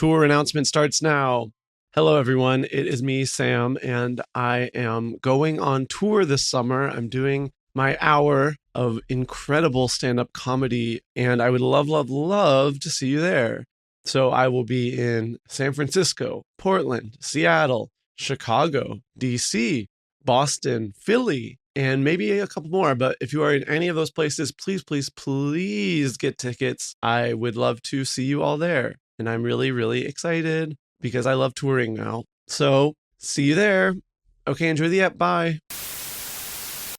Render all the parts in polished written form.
Tour announcement starts now. Hello, everyone. It is me, Sam, and I am going on tour this summer. I'm doing my hour of incredible stand-up comedy, and I would love to see you there. So I will be in San Francisco, Portland, Seattle, Chicago, DC, Boston, Philly, and maybe a couple more. But if you are in any of those places, please get tickets. I would love to see you all there. And I'm really excited because I love touring now. So see you there. Okay, enjoy the app. Bye.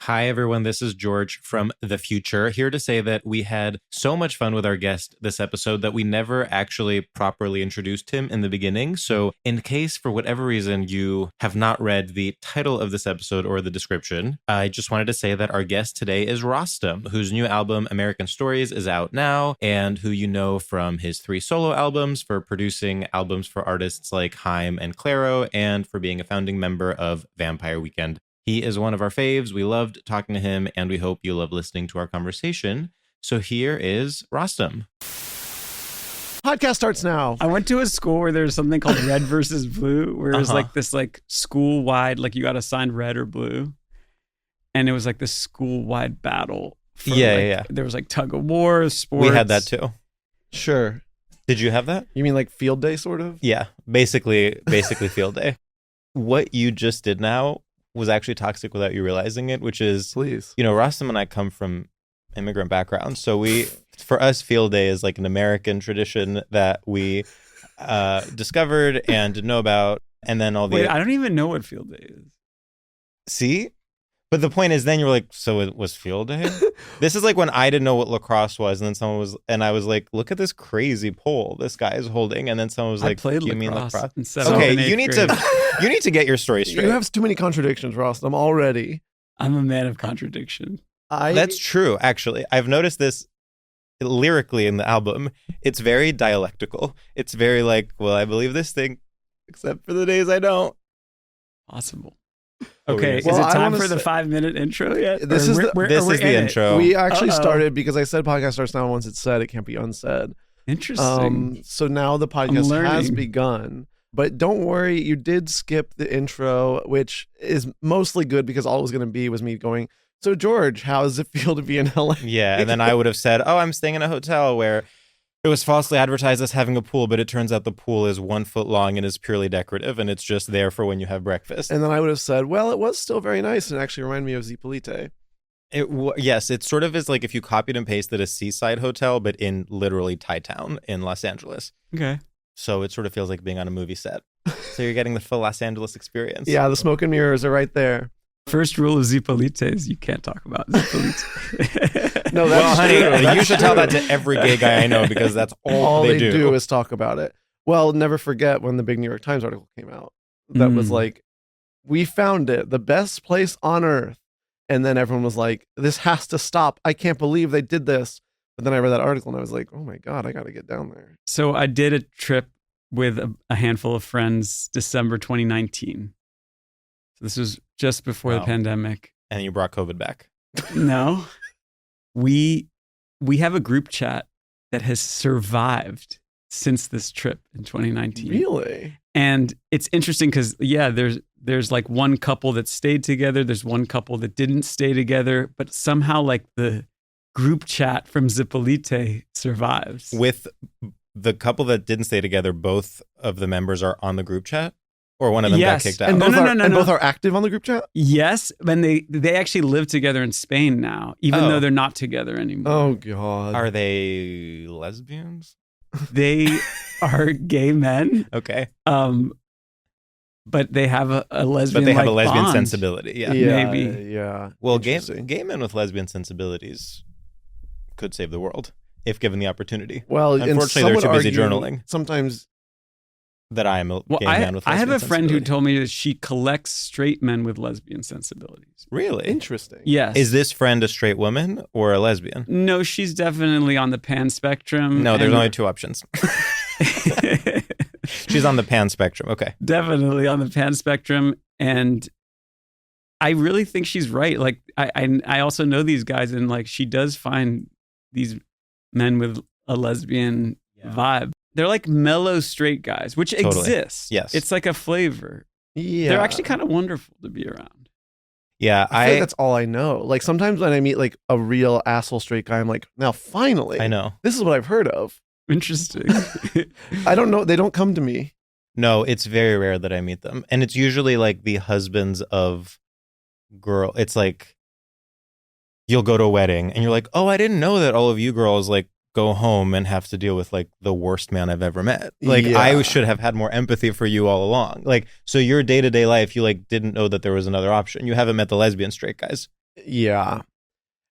Hi, everyone. This is George from the future, here to say that we had so much fun with our guest this episode that we never actually properly introduced him in the beginning. So in case, for whatever reason, you have not read the title of this episode or the description, I just wanted to say that our guest today is Rostam, whose new album, American Stories, is out now, and who you know from his 3 solo albums, for producing albums for artists like Haim and Claro, and for being a founding member of Vampire Weekend. He is one of our faves. We loved talking to him, and we hope you love listening to our conversation. So here is Rostam. Podcast starts now. I went to a school where there's something called red versus blue, where it was like this like school-wide, like you got assigned red or blue. And it was like this school-wide battle. Yeah. There was like tug of war, sports. We had that too. Sure. Did you have that? You mean like field day, sort of? Yeah, basically field day. What you just did now was actually toxic without you realizing it, which is, please. You know, Rostam and I come from immigrant backgrounds. So for us, field day is like an American tradition that we discovered and didn't know about. And then Wait, I don't even know what field day is. See? But the point is, then you're like, so it was field day? This is like when I didn't know what lacrosse was, and then I was like, look at this crazy pole this guy is holding, and then someone was like, played you mean lacrosse lacrosse? in 7th and 8th you need grade. you need to get your story straight. You have too many contradictions, Rostam, already. I'm a man of contradiction. That's true, actually. I've noticed this lyrically in the album. It's very dialectical. It's very like, well, I believe this thing, except for the days I don't. Possible. Okay, is Well, it I time wanna for the say- 5-minute intro yet? This is the intro. We actually Uh-oh. started because I said podcast starts now. Once it's said, it can't be unsaid. Interesting. So now the podcast has begun. But don't worry, you did skip the intro, which is mostly good because all it was going to be was me going, so George, how does it feel to be in LA? Yeah, and then I would have said, oh, I'm staying in a hotel where it was falsely advertised as having a pool, but it turns out the pool is 1 foot long and is purely decorative, and it's just there for when you have breakfast. And then I would have said, well, it was still very nice and actually reminded me of Zipolite. Yes, it sort of is like if you copied and pasted a seaside hotel, but in literally Thai town in Los Angeles. Okay. So it sort of feels like being on a movie set. So you're getting the full Los Angeles experience. Yeah, the smoke and mirrors are right there. First rule of Zipolite is you can't talk about Zipolite. No, Well, that's honey, true. you should tell that to every gay guy I know because that's all they do. do is talk about it. Well, never forget when the big New York Times article came out. That was like, we found it, the best place on earth. And then everyone was like, this has to stop. I can't believe they did this. But then I read that article and I was like, oh my God, I got to get down there. So I did a trip with a handful of friends December 2019. So this was just before the Wow. pandemic. And you brought COVID back. No. We have a group chat that has survived since this trip in 2019. Really? And it's interesting because, yeah, there's like one couple that stayed together. There's one couple that didn't stay together. But somehow like the group chat from Zipolite survives. With the couple that didn't stay together, both of the members are on the group chat? Or one of them Yes. got kicked out? And both, No. both are active on the group chat? Yes. And they actually live together in Spain now, even Oh. though they're not together anymore. Oh, God. Are they lesbians? They are gay men. Okay. But they have a lesbian. But they have a lesbian bond. sensibility. Yeah. Maybe. Yeah. Well, gay Interesting. men with lesbian sensibilities could save the world if given the opportunity. Well, and Unfortunately, some they're would too busy argue journalism. Sometimes That I am a Well, gay man with I lesbian have a friend who sensibility. told me that she collects straight men with lesbian sensibilities. Really? interesting. Yes. Is this friend a straight woman or a lesbian? No, she's definitely on the pan spectrum. No, there's and- only 2 options. She's on the pan spectrum. Okay. Definitely on the pan spectrum. And I really think she's right. Like I also know these guys, and like she does find these men with a lesbian vibe. They're like mellow straight guys, which Totally. exists. Yes. It's like a flavor. Yeah. They're actually kind of wonderful to be around. Yeah, I feel like that's all I know. Like sometimes when I meet like a real asshole straight guy, I'm like, now finally, I know. this is what I've heard of. Interesting. I don't know. They don't come to me. No, it's very rare that I meet them. And it's usually like the husbands of girl. It's like you'll go to a wedding and you're like, oh, I didn't know that all of you girls like go home and have to deal with like the worst man I've ever met. Like I should have had more empathy for you all along. Like, so your day-to-day life, you like didn't know that there was another option. You haven't met the lesbian straight guys. Yeah.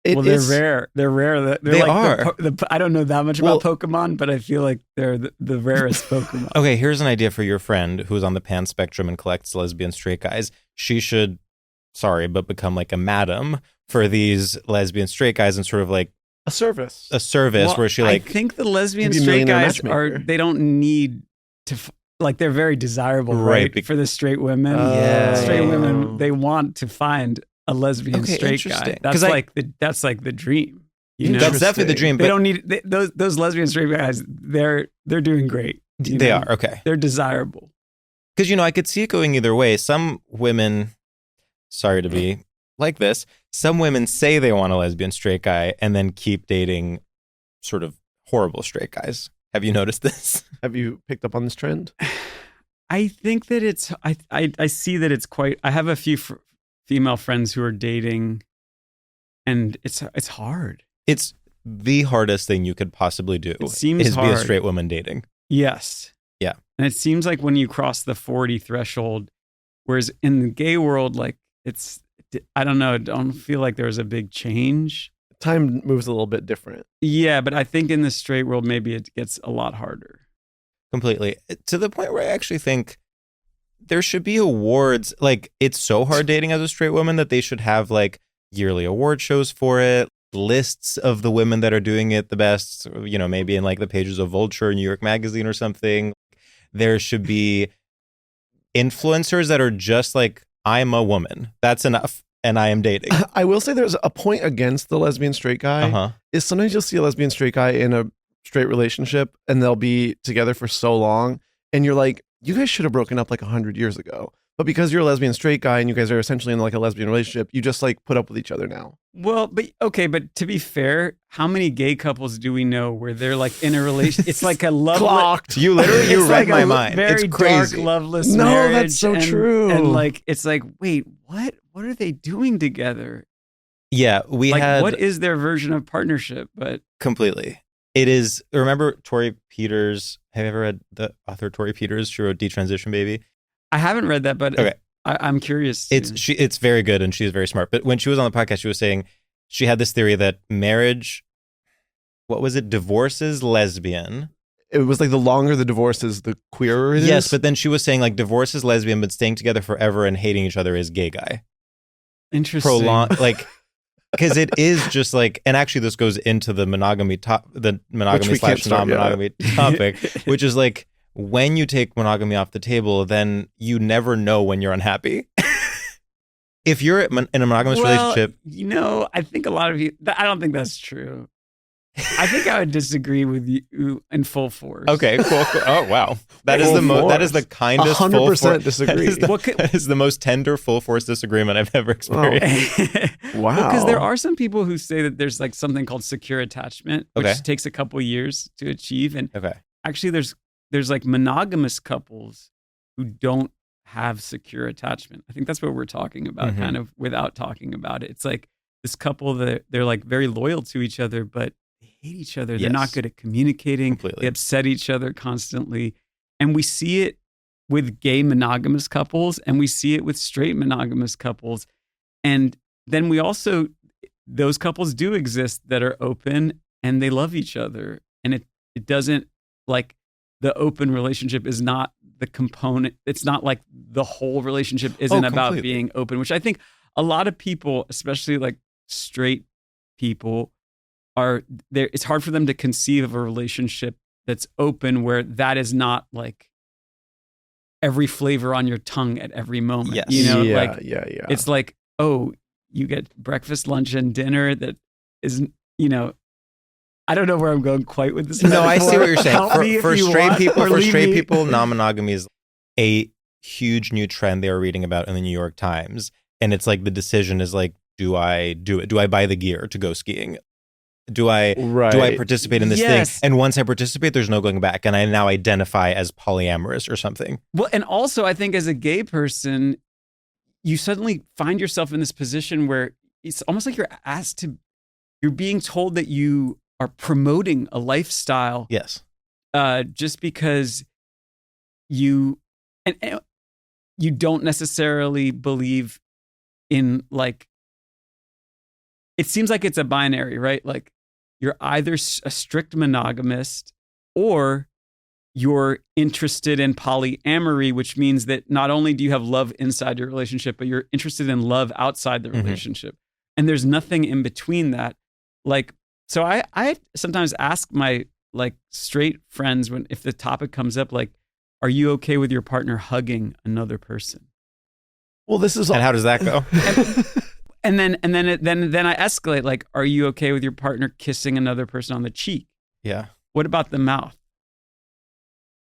Well, they're rare. They're rare. They're They like are. I don't know that much about Pokemon, but I feel like they're the rarest Pokemon. Okay, here's an idea for your friend who's on the pan spectrum and collects lesbian straight guys. She should, but become like a madam for these lesbian straight guys and sort of like a service Well, where she like. I think the lesbian Maybe straight millionaire guys matchmaker. they don't need to, like they're very desirable, right? For the straight women. Yeah. Straight women, they want to find a lesbian Okay, straight guy. interesting. That's like the dream. You know? That's definitely the dream. They But don't need those lesbian straight guys. They're doing great. they are, okay. They're desirable. Because, I could see it going either way. Some women, sorry to be like this, some women say they want a lesbian straight guy and then keep dating sort of horrible straight guys. Have you noticed this? Have you picked up on this trend? I think that it's, I see that it's quite, I have a few female friends who are dating and it's hard. It's the hardest thing you could possibly do. It seems is hard. Be a straight woman dating. Yes. Yeah. And it seems like when you cross the 40 threshold, whereas in the gay world, like I don't know, I don't feel like there's a big change. Time moves a little bit different. Yeah, but I think in the straight world, maybe it gets a lot harder. Completely. To the point where I actually think there should be awards. Like, it's so hard dating as a straight woman that they should have like yearly award shows for it, lists of the women that are doing it the best, maybe in like the pages of Vulture, New York Magazine or something. There should be influencers that are just like, I'm a woman. That's enough. And I am dating. I will say there's a point against the lesbian straight guy. Is sometimes you'll see a lesbian straight guy in a straight relationship and they'll be together for so long. And you're like, you guys should have broken up like 100 years ago. But because you're a lesbian straight guy and you guys are essentially in like a lesbian relationship, you just like put up with each other now. Well, but to be fair, how many gay couples do we know where they're like in a relation? It's like a Clocked. You literally read like my mind. Very it's crazy. dark, loveless No, marriage. that's so true. And like, it's like, wait, what? What are they doing together? Yeah, what is their version of partnership? But completely. It is. Remember Tori Peters? Have you ever read the author Tori Peters? She wrote Detransition Baby. I haven't read that, but okay. I'm curious. It's very good and she's very smart. But when she was on the podcast, she was saying she had this theory that marriage, divorces lesbian. It was like the longer the divorce is, the queerer it is. Yes, but then she was saying like divorce is lesbian, but staying together forever and hating each other is gay guy. Interesting. Because it is just like, and actually this goes into the monogamy / non-monogamy topic, which is like, when you take monogamy off the table, then you never know when you're unhappy. If you're in a monogamous relationship. I think a lot of you, I don't think that's true. I think I would disagree with you in full force. Okay, cool. Oh, wow. That is the kindest 100% disagree. That is the most tender full force disagreement I've ever experienced. Wow. Because there are some people who say that there's like something called secure attachment, which takes a couple years to achieve. And actually there's like monogamous couples who don't have secure attachment. I think that's what we're talking about, kind of without talking about it. It's like this couple that they're like very loyal to each other, but they hate each other. They're not good at communicating. Completely. They upset each other constantly. And we see it with gay monogamous couples and we see it with straight monogamous couples. And then we also, those couples do exist that are open and they love each other. And it doesn't, like, the open relationship is not the component. It's not like the whole relationship isn't about being open, which I think a lot of people, especially like straight people, are there. It's hard for them to conceive of a relationship that's open where that is not like every flavor on your tongue at every moment. Yes. It's like, oh, you get breakfast, lunch, and dinner that is, I don't know where I'm going quite with this. No, I see metaphor. what you're saying. Help me if For you straight want, people, or for leave straight me. people, non-monogamy is a huge new trend they were reading about in the New York Times. And it's like the decision is like, do I do it? Do I buy the gear to go skiing? Do I participate in this thing? And once I participate, there's no going back. And I now identify as polyamorous or something. Well, and also I think as a gay person, you suddenly find yourself in this position where it's almost like you're being told that you are promoting a lifestyle. Yes. Just because you don't necessarily believe in, like, it seems like it's a binary, right? Like, you're either a strict monogamist or you're interested in polyamory, which means that not only do you have love inside your relationship, but you're interested in love outside the relationship. And there's nothing in between that. Like, so I sometimes ask my like straight friends if the topic comes up, like, are you okay with your partner hugging another person? Well, this is and how does that go? And then I escalate, like, are you okay with your partner kissing another person on the cheek? Yeah. What about the mouth?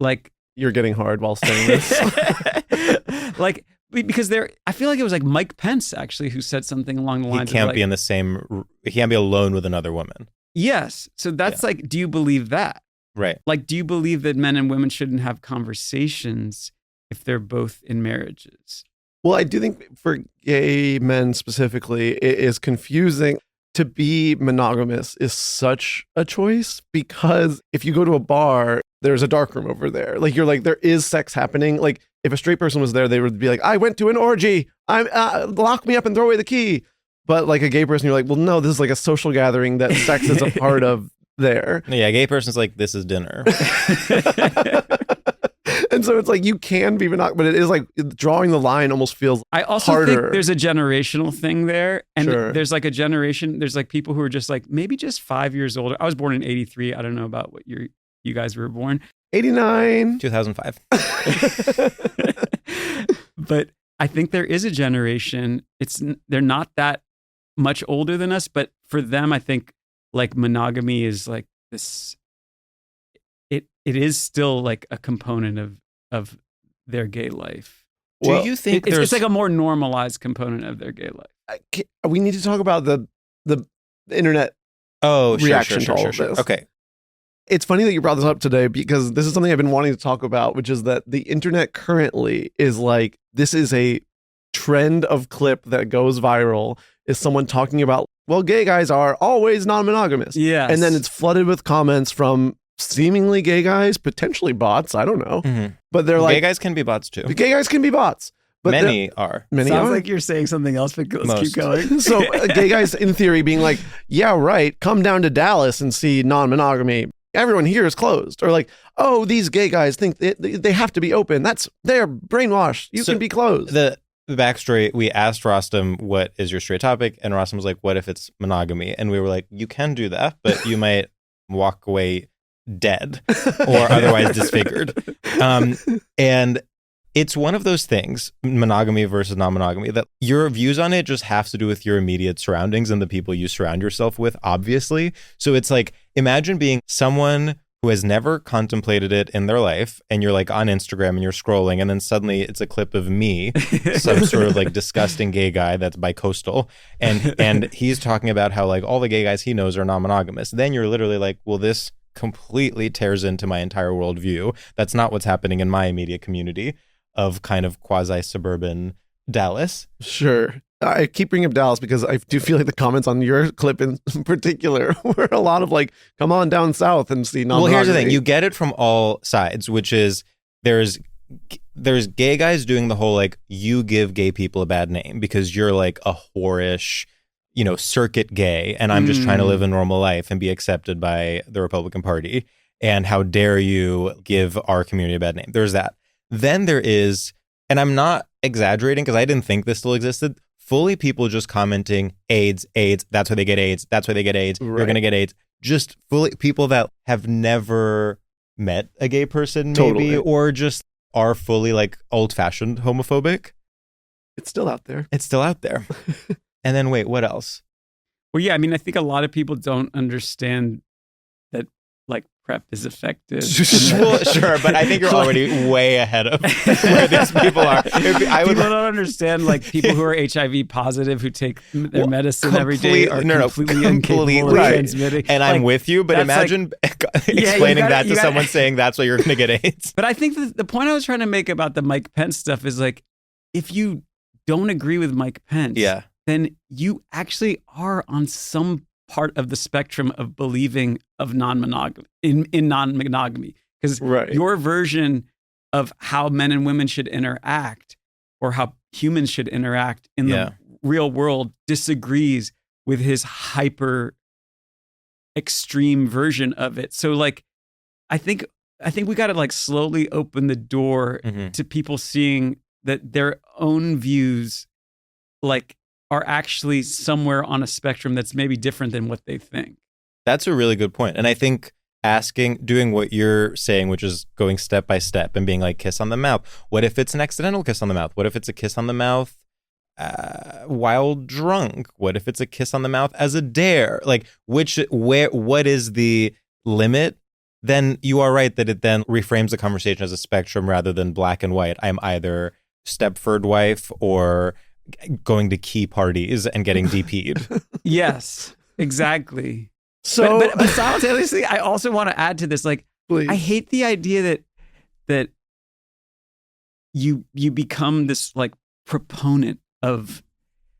Like, you're getting hard while saying this. Like, because I feel like it was like Mike Pence actually who said something along the lines he can't of, be in the same, he can't be alone with another woman. Yes. So that's like, do you believe that? Right. Like, do you believe that men and women shouldn't have conversations if they're both in marriages? Well, I do think for gay men specifically, it is confusing. To be monogamous is such a choice, because if you go to a bar, there's a darkroom over there. Like, you're like, there is sex happening. Like, if a straight person was there, they would be like, I went to an orgy. Lock me up and throw away the key. But like a gay person, you're like, well, no, this is like a social gathering that sex is a part of there. Yeah, a gay person's like, this is dinner. And so it's like, you can be monogamous, but it is like drawing the line almost feels I also harder. think there's a generational thing there. And Sure. there's like a generation, there's like people who are just like maybe just 5 years older. I was born in 83. I don't know about what you guys were born. 89. 2005. But I think there is a generation, they're not that much older than us, but for them, I think like monogamy is like this, it is still like a component of their gay life. Do you think it's like a more normalized component of their gay life? We need to talk about the internet reaction to all of this. Okay. It's funny that you brought this up today, because this is something I've been wanting to talk about, which is that the internet currently is like, this is a trend of clip that goes viral, is someone talking about, well, gay guys are always non-monogamous. Yes. And then it's flooded with comments from seemingly gay guys, potentially bots, I don't know. Mm-hmm. But they're like, gay guys can be bots too. Gay guys can be bots. But Many are. Sounds like you're saying something else, but let's keep going. So gay guys, in theory, being like, yeah, right, come down to Dallas and see non-monogamy. Everyone here is closed. Or like, oh, these gay guys think they have to be open. They're brainwashed. You can be closed. The backstory, we asked Rostam, what is your straight topic? And Rostam was like, what if it's monogamy? And we were like, you can do that, but you might walk away dead or otherwise disfigured. And it's one of those things, monogamy versus non-monogamy, that your views on it just have to do with your immediate surroundings and the people you surround yourself with, obviously. So it's like, imagine being someone who has never contemplated it in their life, and you're like on Instagram and you're scrolling, and then suddenly it's a clip of me, some sort of like disgusting gay guy that's bicoastal, and he's talking about how like all the gay guys he knows are non-monogamous. Then you're literally like, well, this completely tears into my entire worldview. That's not what's happening in my immediate community of kind of quasi-suburban Dallas. Sure. I keep bringing up Dallas because I do feel like the comments on your clip in particular were a lot of like, come on down south and see non-monogamy. Well, here's the thing. You get it from all sides, which is there's gay guys doing the whole like, you give gay people a bad name because you're like a whorish, circuit gay, and I'm just trying to live a normal life and be accepted by the Republican Party. And how dare you give our community a bad name? There's that. Then there is, and I'm not exaggerating because I didn't think this still existed, fully people just commenting AIDS, that's why they get AIDS, that's why they get AIDS, You're going to get AIDS. Just fully people that have never met a gay person maybe, or just are fully like old-fashioned homophobic. It's still out there. And then wait, what else? Well, yeah, I mean, I think a lot of people don't understand prep is effective. Well, sure, but I think you're already way ahead of where these people are. People don't understand, like, people who are HIV positive who take their medicine every day are completely incapable of transmitting. And I'm with you, but imagine explaining that to someone saying that's why you're going to get AIDS. But I think that the point I was trying to make about the Mike Pence stuff is, like, if you don't agree with Mike Pence, then you actually are on some part of the spectrum of believing of non-monogamy in non-monogamy, because your version of how men and women should interact or how humans should interact in the real world disagrees with his hyper extreme version of it. So, like, I think we got to, like, slowly open the door to people seeing that their own views, like, are actually somewhere on a spectrum that's maybe different than what they think. That's a really good point. And I think doing what you're saying, which is going step by step and being like, kiss on the mouth. What if it's an accidental kiss on the mouth? What if it's a kiss on the mouth while drunk? What if it's a kiss on the mouth as a dare? Like, what is the limit? Then you are right that it then reframes the conversation as a spectrum rather than black and white. I'm either Stepford wife or going to key parties and getting DP'd. Yes, exactly. So, but simultaneously, I also want to add to this, like, I hate the idea that you become this, like, proponent of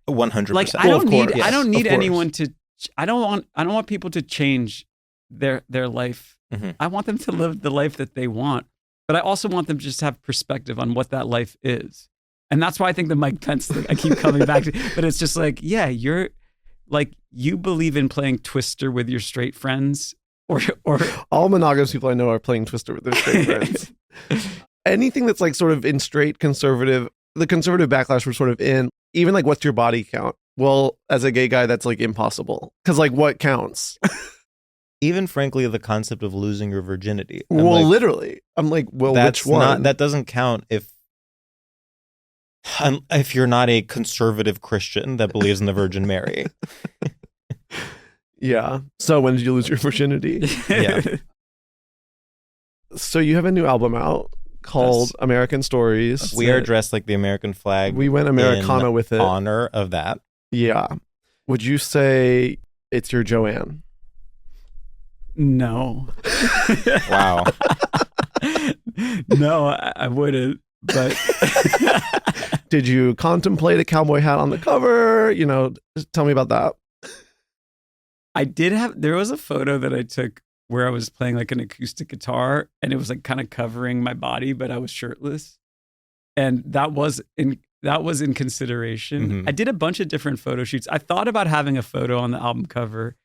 100%. Like, I don't need anyone to. I don't want people to change their life. I want them to live the life that they want, but I also want them to just have perspective on what that life is. And that's why I think the Mike Pence thing, I keep coming back to, but it's just like, yeah, you're like, you believe in playing Twister with your straight friends, or all monogamous people I know are playing Twister with their straight friends. Anything that's, like, sort of in straight conservative, the conservative backlash we're sort of in, even, like, what's your body count? Well, as a gay guy, that's, like, impossible. Because, like, what counts? Even, frankly, the concept of losing your virginity. Well, literally. I'm like, well, which one? That doesn't count if you're not a conservative Christian that believes in the Virgin Mary. Yeah. So when did you lose your virginity? Yeah. So you have a new album out called American Stories. We are dressed like the American flag. We went Americana with it. Honor of that. Yeah. Would you say it's your Joanne? No. Wow. No, I wouldn't. But did you contemplate a cowboy hat on the cover? You know, just tell me about that. There was a photo that I took where I was playing, like, an acoustic guitar, and it was, like, kind of covering my body, but I was shirtless. And that was in consideration. I did a bunch of different photo shoots. I thought about having a photo on the album cover.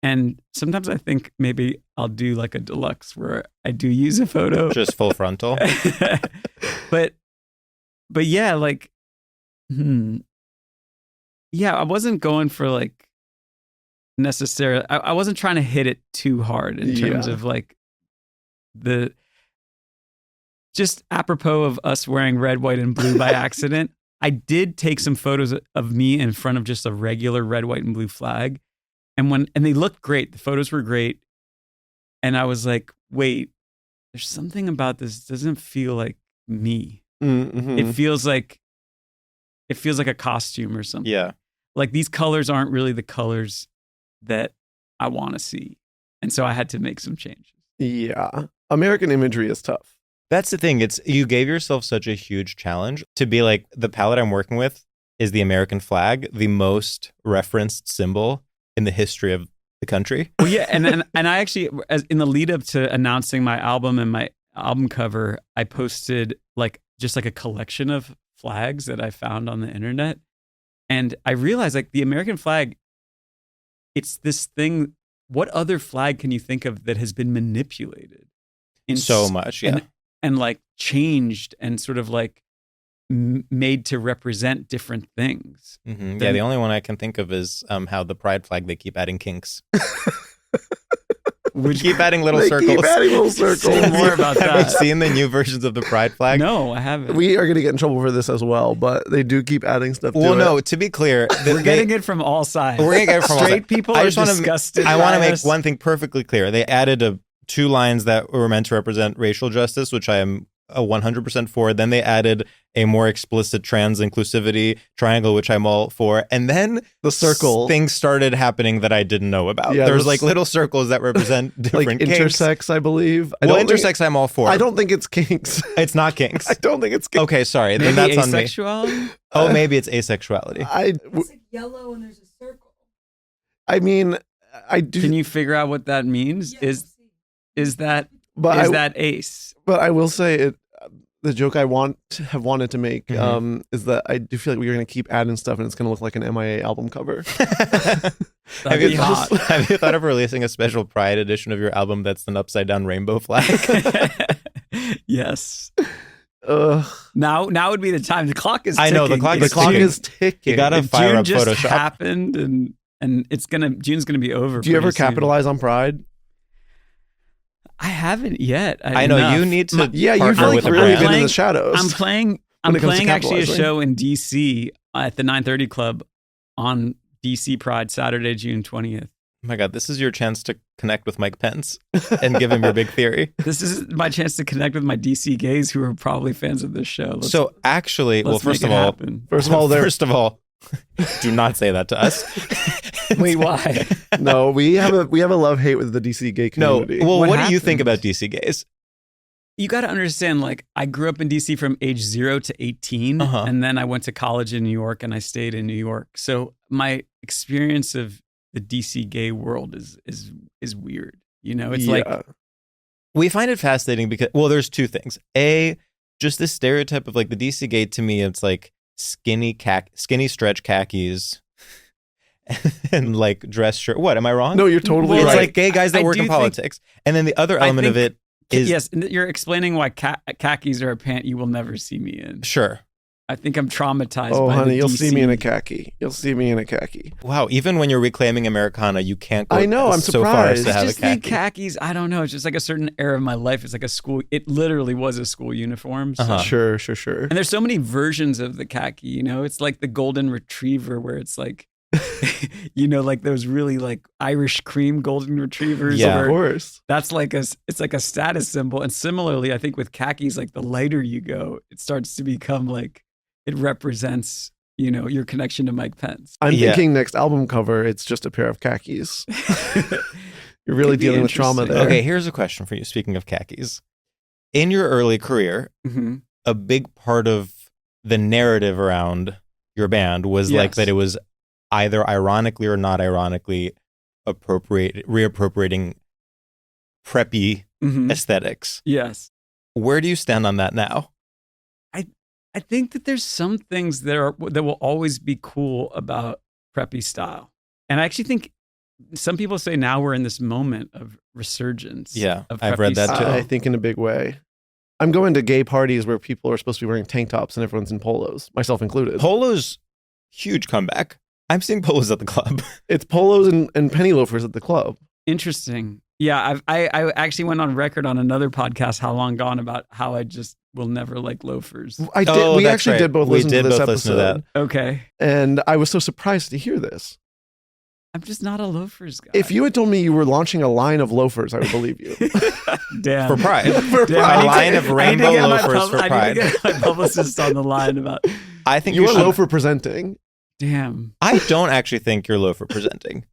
And sometimes I think maybe I'll do, like, a deluxe where I do use a photo. Just full frontal. But yeah, like, yeah, I wasn't going for, like, necessarily, I wasn't trying to hit it too hard in terms of, like, just apropos of us wearing red, white, and blue by accident. I did take some photos of me in front of just a regular red, white, and blue flag. And they looked great. The photos were great. And I was like, wait, there's something about this. It doesn't feel like me. Mm-hmm. It feels like a costume or something. Yeah. Like, these colors aren't really the colors that I want to see. And so I had to make some changes. Yeah. American imagery is tough. That's the thing. You gave yourself such a huge challenge to be like, the palette I'm working with is the American flag, the most referenced symbol in the history of the country. Well, yeah, and I actually, in the lead up to announcing my album and my album cover, I posted, like, just like a collection of flags that I found on the internet, and I realized, like, the American flag, it's this thing. What other flag can you think of that has been manipulated in so much, and like changed and sort of like made to represent different things? Mm-hmm. Yeah, the only one I can think of is how the pride flag, they keep adding kinks. Keep adding little circles. Keep adding little circles. Say more about that. Have you seen the new versions of the pride flag? No, I haven't. We are going to get in trouble for this as well, but they do keep adding stuff to it. Well, no, to be clear, we're getting it from all sides. We're going to get it from all sides. Straight people are disgusted. I want to make one thing perfectly clear. They added a two lines that were meant to represent racial justice, which I am 100% for. Then they added a more explicit trans inclusivity triangle, which I'm all for. And then the circle things started happening that I didn't know about. Yeah, There's like little circles that represent different like kinks. intersex, I believe. Intersex I'm all for. I don't think it's kinks. It's not kinks. I don't think it's kinks. Okay, sorry. Maybe Then that's on me. asexuality? Oh, maybe it's asexuality. It's like yellow and there's a circle. I mean, I do. Can you figure out what that means? Yeah, Is that but that ace? But I will say it. The joke I have wanted to make is that I do feel like we're going to keep adding stuff and it's going to look like an MIA album cover. Have you thought of releasing a special Pride edition of your album that's an upside down rainbow flag? Yes. Ugh. Now would be the time. The clock is ticking. I know, the clock is ticking. You gotta fire June up just Photoshop. happened and June's gonna be over. Do you ever pretty soon. capitalize on Pride? I haven't yet. I know enough. you need to. Yeah, you've partner like with a really brand. been in the shadows. I'm playing when it comes to actually a capitalizing. show in DC at the 930 Club on DC Pride, Saturday, June 20th. Oh my God, this is your chance to connect with Mike Pence and give him your big theory. This is my chance to connect with my DC gays who are probably fans of this show. So actually, well, let's first make of it all, happen. First of all, do not say that to us. Wait, why? no, we have a love hate with the DC gay No, community. well, What what do you think happened? about DC gays? You got to understand, like, I grew up in DC from age 0 to 18, and then I went to college in New York and I stayed in New York. So my experience of the DC gay world is weird. You know, it's like, We find it fascinating because, well, there's two things. A, just this stereotype of like the DC gay to me, it's like skinny stretch khakis and like dress shirt. What, am I wrong? No, you're totally It's right. like gay guys that I work in do think- politics. And then the other element of it is, yes, you're explaining why khakis are a pant you will never see me in. sure. I think I'm traumatized Oh, by honey, the you'll DC. see me in a khaki. You'll see me in a khaki. Wow, even when you're reclaiming Americana, you can't go I know, I'm so far as surprised. to I have just a think khaki. khakis, I don't know. It's just like a certain era of my life. It's like a school. It literally was a school uniform. So. Uh-huh. Sure. And there's so many versions of the khaki, you know? It's like the golden retriever where it's like, you know, like those really like Irish cream golden retrievers. Yeah. where Of course. That's like it's like a status symbol. And similarly, I think with khakis, like the lighter you go, it starts to become like, it represents, you know, your connection to Mike Pence. I'm Yeah. thinking next album cover, it's just a pair of khakis. You're really Could be dealing with trauma interesting. there. Okay, here's a question for you. Speaking of khakis, in your early career, Mhm. a big part of the narrative around your band was like Yes. that it was either ironically or not ironically reappropriating preppy Mhm. aesthetics. Yes. Where do you stand on that now? I think that there's some things that will always be cool about preppy style. And I actually think some people say now we're in this moment of resurgence. Yeah, of I've preppy read that too. style. I think in a big way. I'm going to gay parties where people are supposed to be wearing tank tops and everyone's in polos, myself included. Polos, huge comeback. I'm seeing polos at the club. It's polos and penny loafers at the club. Interesting. Yeah, I actually went on record on another podcast, How Long Gone, about how I just will never like loafers. I did. Oh, we that's actually right. did both We listen did to this both episode, listen to that. Okay. and I was so surprised to hear this. I'm just not a loafers guy. If you had told me you were launching a line of loafers, I would believe you. Damn. For Pride. For Damn, Pride. I need A line of I need to rainbow get my loafers for I Pride. need to get my publicist on the line about, I think You you are should. loafer presenting. damn. I don't actually think you're loafer presenting.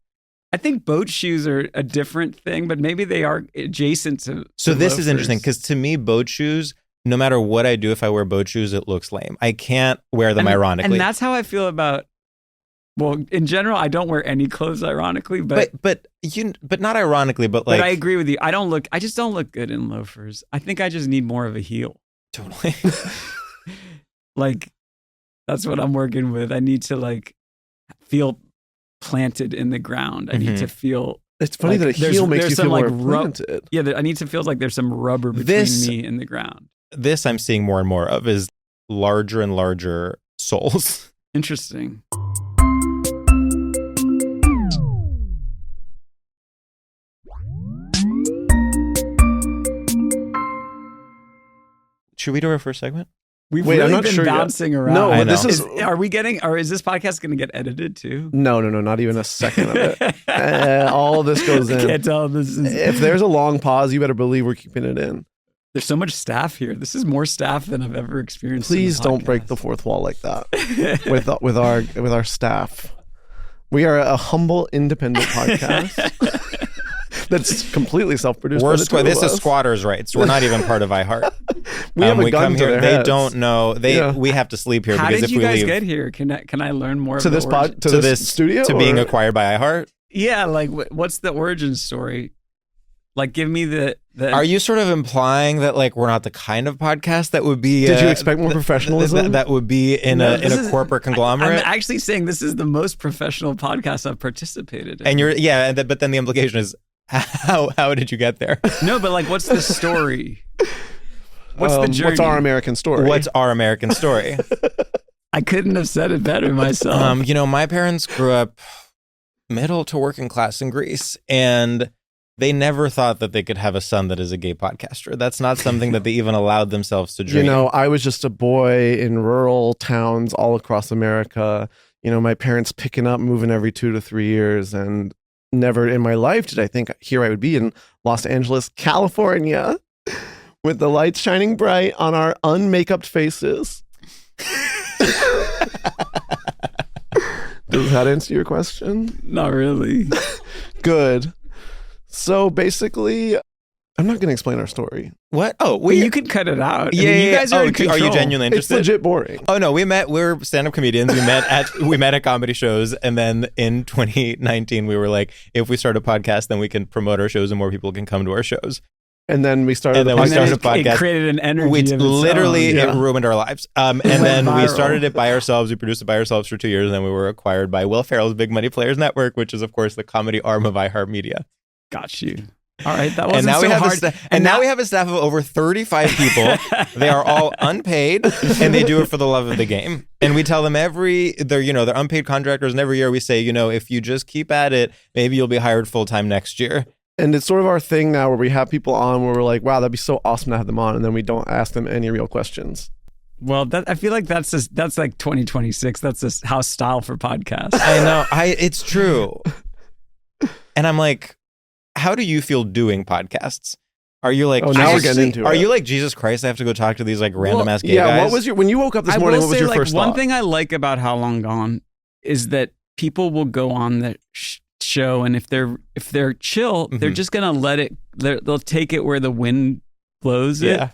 I think boat shoes are a different thing, but maybe they are adjacent to. So to this is interesting loafers. because to me, boat shoes, no matter what I do, if I wear boat shoes, it looks lame. I can't wear them ironically. And that's how I feel about. Well, in general, I don't wear any clothes ironically, but but not ironically, but like I agree with you. I just don't look good in loafers. I think I just need more of a heel. totally. Like that's what I'm working with. I need to like feel planted in the ground. I need Mhm. to feel. It's funny Like, that a heel makes there's you some, feel like, more planted. Yeah, I need to feel like there's some rubber between This- me and the ground. This I'm seeing more and more of is larger and larger soles. Interesting. Should we do our first segment? We've Wait, I'm really not been sure yet. bouncing around. No, I but this know. is Is this podcast going to get edited too? no, not even a second of it. All of this goes I in. can't tell. This is. If there's a long pause, you better believe we're keeping it in. There's so much staff here. This is more staff than I've ever experienced. Please in a don't break podcast. the fourth wall like that with our staff. We are a humble, independent podcast that's completely self-produced. by the two of This is us. squatters' rights. We're not even part of iHeart. We have a gun come to here. their They heads. don't know. Yeah. We have to sleep here How because did if you we guys leave get here? Can I learn more to about this the origin? pod to this studio to being or- acquired by iHeart. Yeah, like what's the origin story? Like, give me the. Are you sort of implying that like we're not the kind of podcast that would be? Did you expect more professionalism? That would be in No, a this is- corporate conglomerate. I'm actually saying this is the most professional podcast I've participated in. and you're but then the implication is how did you get there? No, but like, what's the story? What's the journey? What's our American story? What's our American story? I couldn't have said it better myself. My parents grew up middle to working class in Greece, and they never thought that they could have a son that is a gay podcaster. That's not something that they even allowed themselves to dream. I was just a boy in rural towns all across America. My parents picking up, moving every 2 to 3 years, and never in my life did I think here I would be in Los Angeles, California, with the lights shining bright on our unmakeup faces. Does that answer your question? Not really. Good. So basically, I'm not going to explain our story. What? Oh, Well, you could cut it out. I mean, you guys are in Are control. you genuinely It's interested? legit boring. Oh no, we're stand-up comedians. We met at comedy shows, and then in 2019 we were like, if we start a podcast, then we can promote our shows and more people can come to our shows. And then we started And then the we And then started a it podcast. created an energy. Which of its literally own. Yeah. it ruined our lives. And went then we viral. started it by ourselves. We produced it by ourselves for 2 years, and then we were acquired by Will Ferrell's Big Money Players Network, which is of course the comedy arm of iHeartMedia. Got you. All right, that wasn't And now so we have hard. now we have a staff of over 35 people. They are all unpaid, and they do it for the love of the game. And we tell them they're unpaid contractors, and every year we say, if you just keep at it, maybe you'll be hired full time next year. And it's sort of our thing now where we have people on where we're like, wow, that'd be so awesome to have them on. And then we don't ask them any real questions. Well, I feel like that's like 2026. That's just house style for podcasts. I know. It's true. And I'm like, how do you feel doing podcasts? Are you like, Oh, now we're getting into are it. you like, Jesus Christ, I have to go talk to these like random ass gay Yeah, guys? what was when you woke up this I morning, will what was say, your like, first one thought? thing I like about How Long Gone is that people will go on the show, and if they're chill, they're Mhm. just gonna let it. They'll take it where the wind blows it. Yeah.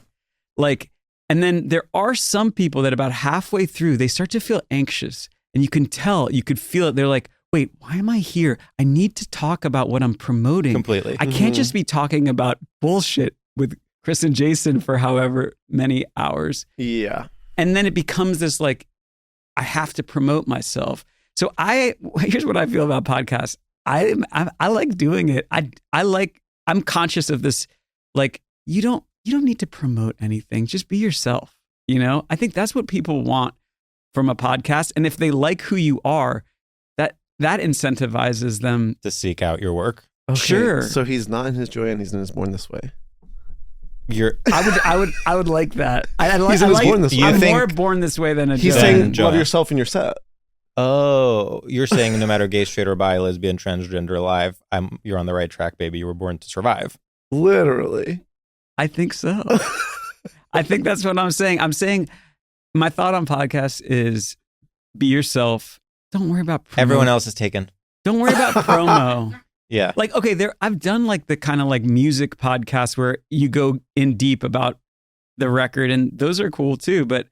Like, and then there are some people that about halfway through they start to feel anxious, and you can tell, you could feel it. They're like, wait, why am I here? I need to talk about what I'm promoting. Completely. I can't just be talking about bullshit with Chris and Jason for however many hours. Yeah. And then it becomes this like, I have to promote myself. So here's what I feel about podcasts. I like doing it. I'm conscious of this. Like, you don't need to promote anything. Just be yourself. I think that's what people want from a podcast. And if they like who you are, that incentivizes them. To seek out your work. Okay, Sure. So he's not in his joy and he's in his born this way. I would like that. He's in his born this way. I'm think- more born this way than a He's Joe. saying Jonah. love yourself in your set. Oh, you're saying no matter gay, straight, or bi, lesbian, transgender, alive, you're on the right track, baby. You were born to survive. Literally. I think so. I think that's what I'm saying. I'm saying my thought on podcasts is be yourself. Don't worry about promo. Everyone else is taken. Don't worry about promo. Yeah. Like, okay, I've done like the kind of like music podcasts where you go in deep about the record, and those are cool too, but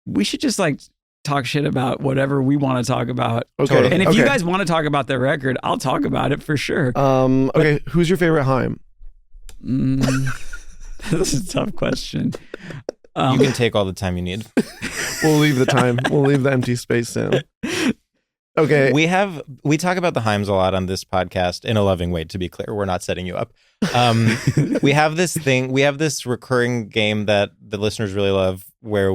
we should just like talk shit about whatever we want to talk about. Okay. Totally. And if okay. you guys want to talk about the record, I'll talk about it for sure. Okay, who's your favorite Haim? This is a tough question. You can take all the time you need. We'll leave the time. We'll leave the empty space in. Okay. We talk about the Heims a lot on this podcast in a loving way, to be clear. We're not setting you up. We have this recurring game that the listeners really love where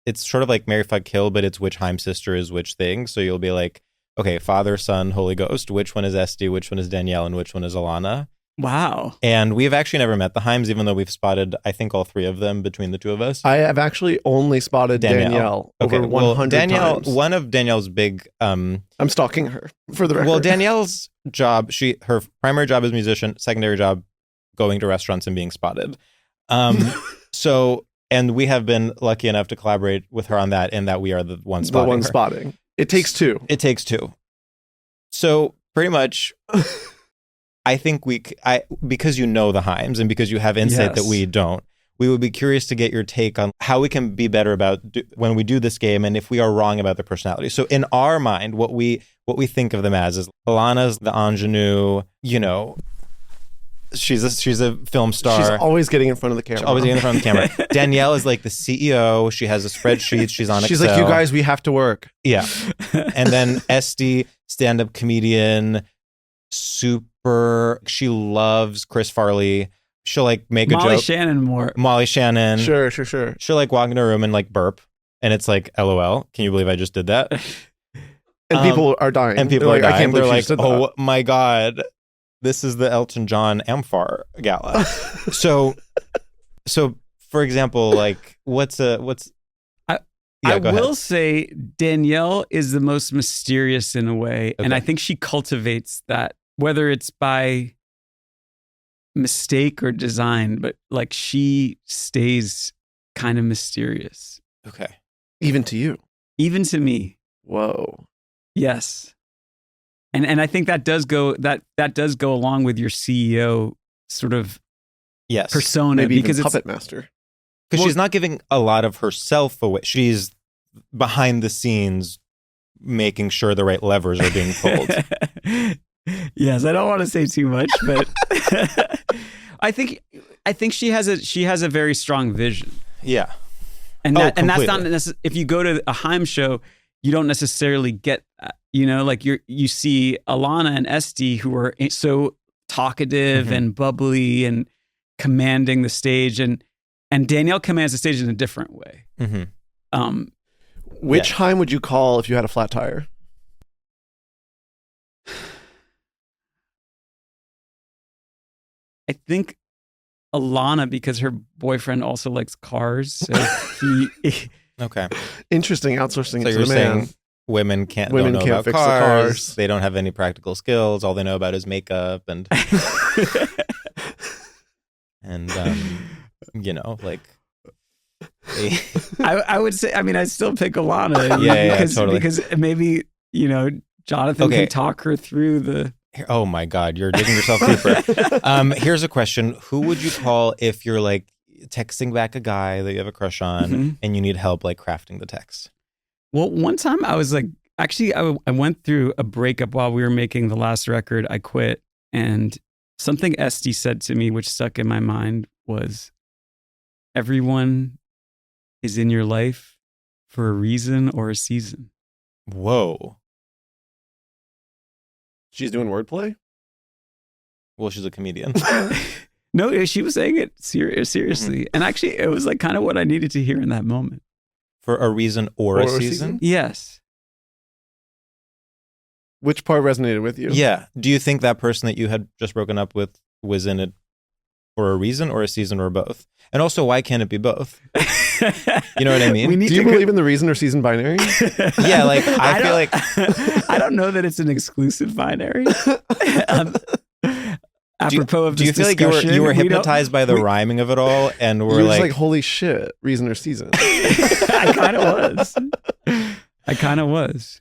it's sort of like Marry, Fuck, Kill, but it's which Haim sister is which thing. So you'll be like, okay, Father, Son, Holy Ghost, which one is Esty, which one is Danielle, and which one is Alana? Wow. And we've actually never met the Haims, even though we've spotted, I think, all three of them between the two of us. I have actually only spotted Danielle over 100 Danielle, times. one of Danielle's big... I'm stalking her, for the record. Well, Danielle's job, her primary job is musician, secondary job, going to restaurants and being spotted. And we have been lucky enough to collaborate with her on that, in that we are the one spotting The one her. spotting. It takes two. It takes two. So pretty much... I think because you know the Haims and because you have insight that we don't, we would be curious to get your take on how we can be better about when we do this game, and if we are wrong about their personality. So in our mind, what we think of them as is Alana's the ingenue, she's a film star. She's always getting in front of the camera. She's always getting in front of the camera. Danielle is like the CEO. She has a spreadsheet. She's on Excel. She's like, you guys, we have to work. Yeah. And then Esty, stand-up comedian, she loves Chris Farley. She'll like make a joke. Molly Shannon. Sure. She'll like walk into a room and like burp, and it's like, LOL. Can you believe I just did that? And people are dying. And people are dying. I can't They're believe like, oh my God, this is the Elton John Amphar Gala. So for example, like I will say Danielle is the most mysterious in a way. Okay. And I think she cultivates that, whether it's by mistake or design, but like she stays kind of mysterious. Okay. Even to you. Even to me. Whoa. Yes. And I think that does go along with your CEO sort of persona. Maybe because even it's puppet master. Because she's not giving a lot of herself away. She's behind the scenes making sure the right levers are being pulled. Yes, I don't want to say too much, but I think she has a very strong vision. Yeah. And that's completely. not necessarily, if you go to a Haim show, you don't necessarily get that. Like you see Alana and Esty, who are so talkative and bubbly and commanding the stage, and Danielle commands the stage in a different way. Mm-hmm. Which Haim would you call if you had a flat tire? I think Alana, because her boyfriend also likes cars. So Okay. Interesting, outsourcing So it to you're the man. saying women can't Women know can't about fix the cars. cars. They don't have any practical skills. All they know about is makeup and like I would say, I still pick Alana. Totally. Because maybe, Jonathan can talk her through the... Oh my God, you're digging yourself deeper. Here's a question. Who would you call if you're like texting back a guy that you have a crush on and you need help like crafting the text? Well, one time I was like, actually, I went through a breakup while we were making the last record. I quit. And something Esty said to me, which stuck in my mind, was, everyone is in your life for a reason or a season. Whoa. She's doing wordplay? Well, she's a comedian. No, she was saying it seriously. And actually, it was like kind of what I needed to hear in that moment. For a reason or a season? Yes. Which part resonated with you? Yeah. Do you think that person that you had just broken up with was in it for a reason or a season or both? And also, why can't it be both? You know what I mean? Do you believe in the reason or season binary? Yeah, like I feel like I don't know that it's an exclusive binary. Apropos of this do you feel discussion, like you were hypnotized by the rhyming of it all, and You're like, just like, holy shit, reason or season? I kind of was.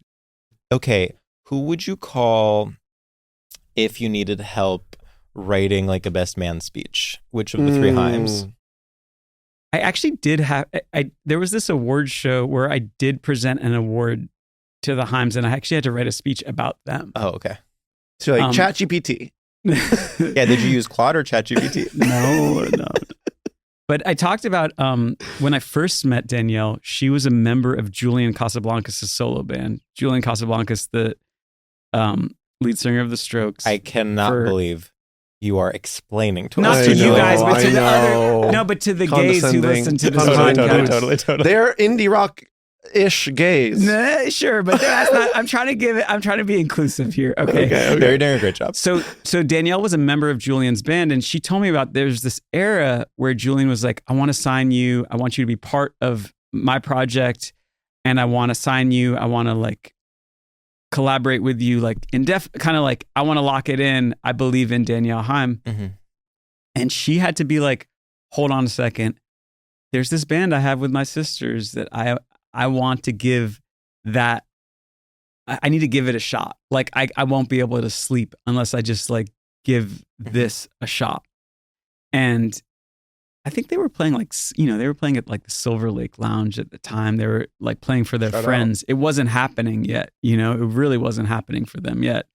Okay, who would you call if you needed help writing like a best man speech? Which of the three Haims? I actually did have. There was this award show where I did present an award to the Haims, and I actually had to write a speech about them. Oh, okay. So you're like ChatGPT. Yeah, did you use Claude or ChatGPT? No. But I talked about when I first met Danielle, she was a member of Julian Casablancas' solo band. Julian Casablancas, the lead singer of The Strokes. I cannot believe you are explaining to Not us. to you guys, but to the other. No, but to the gays who listen to this podcast. Totally. They're indie rock ish gays. Nah, sure, but that's not. I'm trying to be inclusive here. Okay. They're doing a great job. So Danielle was a member of Julian's band, and she told me about there's this era where Julian was like, I want to sign you. I want you to be part of my project, and I want to sign you. I want to like collaborate with you, like kind of like I want to lock it in. I believe in Danielle Haim. Mm-hmm. And she had to be like, hold on a second. There's this band I have with my sisters that I want to give that. I need to give it a shot. Like I won't be able to sleep unless I just like give this a shot. And I think they were playing like, they were playing at like the Silver Lake Lounge at the time. They were like playing for their friends. It wasn't happening yet. It really wasn't happening for them yet.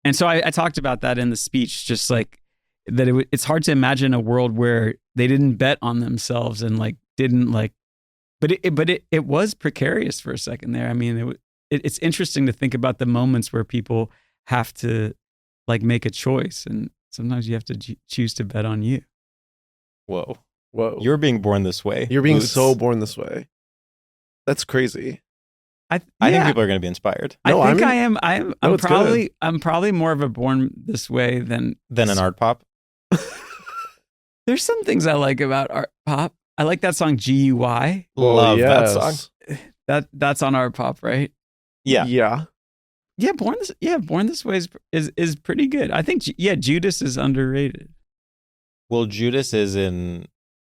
And so I talked about that in the speech, just like that it's hard to imagine a world where they didn't bet on themselves and like didn't like, but it was precarious for a second there. I mean, it's interesting to think about the moments where people have to like make a choice, and sometimes you have to choose to bet on you. Whoa. You're being born this way. You're being Boots. so born this way. That's crazy. I think people are going to be inspired. No, I think I am. good. I'm probably more of a born this way than An art pop. There's some things I like about art pop. I like that song GUI. Love yes. that song. That's on art pop, right? Yeah. Yeah, Born This Way is pretty good. I think Judas is underrated. Well, Judas is in.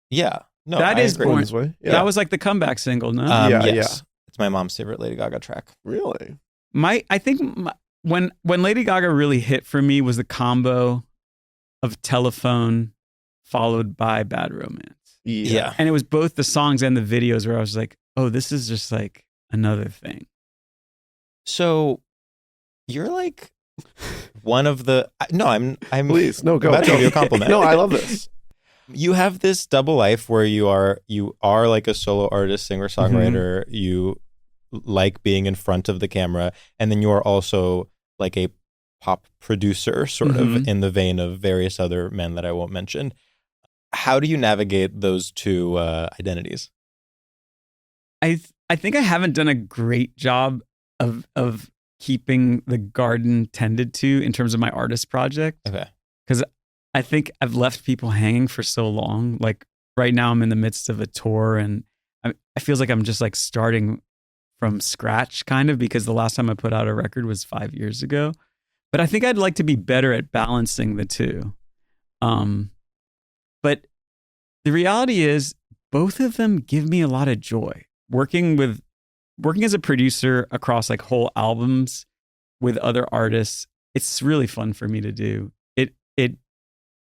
Yeah. No, that I is agree. Born This way. Yeah. That was like the comeback single, no? Yes. It's my mom's favorite Lady Gaga track. Really? I think when Lady Gaga really hit for me was the combo of Telephone followed by Bad Romance. Yeah. And it was both the songs and the videos where I was like, oh, this is just like another thing. So you're like one of the. No, I'm. Please, no, go. About to give you a compliment. No, I love this. You have this double life where you are like a solo artist, singer, songwriter. Mm-hmm. You like being in front of the camera, and then you are also like a pop producer, sort of in the vein of various other men that I won't mention. How do you navigate those two identities? I think I haven't done a great job of keeping the garden tended to in terms of my artist project. Okay. Because I think I've left people hanging for so long. Like right now I'm in the midst of a tour, and I feels like I'm just like starting from scratch kind of, because the last time I put out a record was 5 years ago. But I think I'd like to be better at balancing the two. But the reality is both of them give me a lot of joy. Working as a producer across like whole albums with other artists, it's really fun for me to do.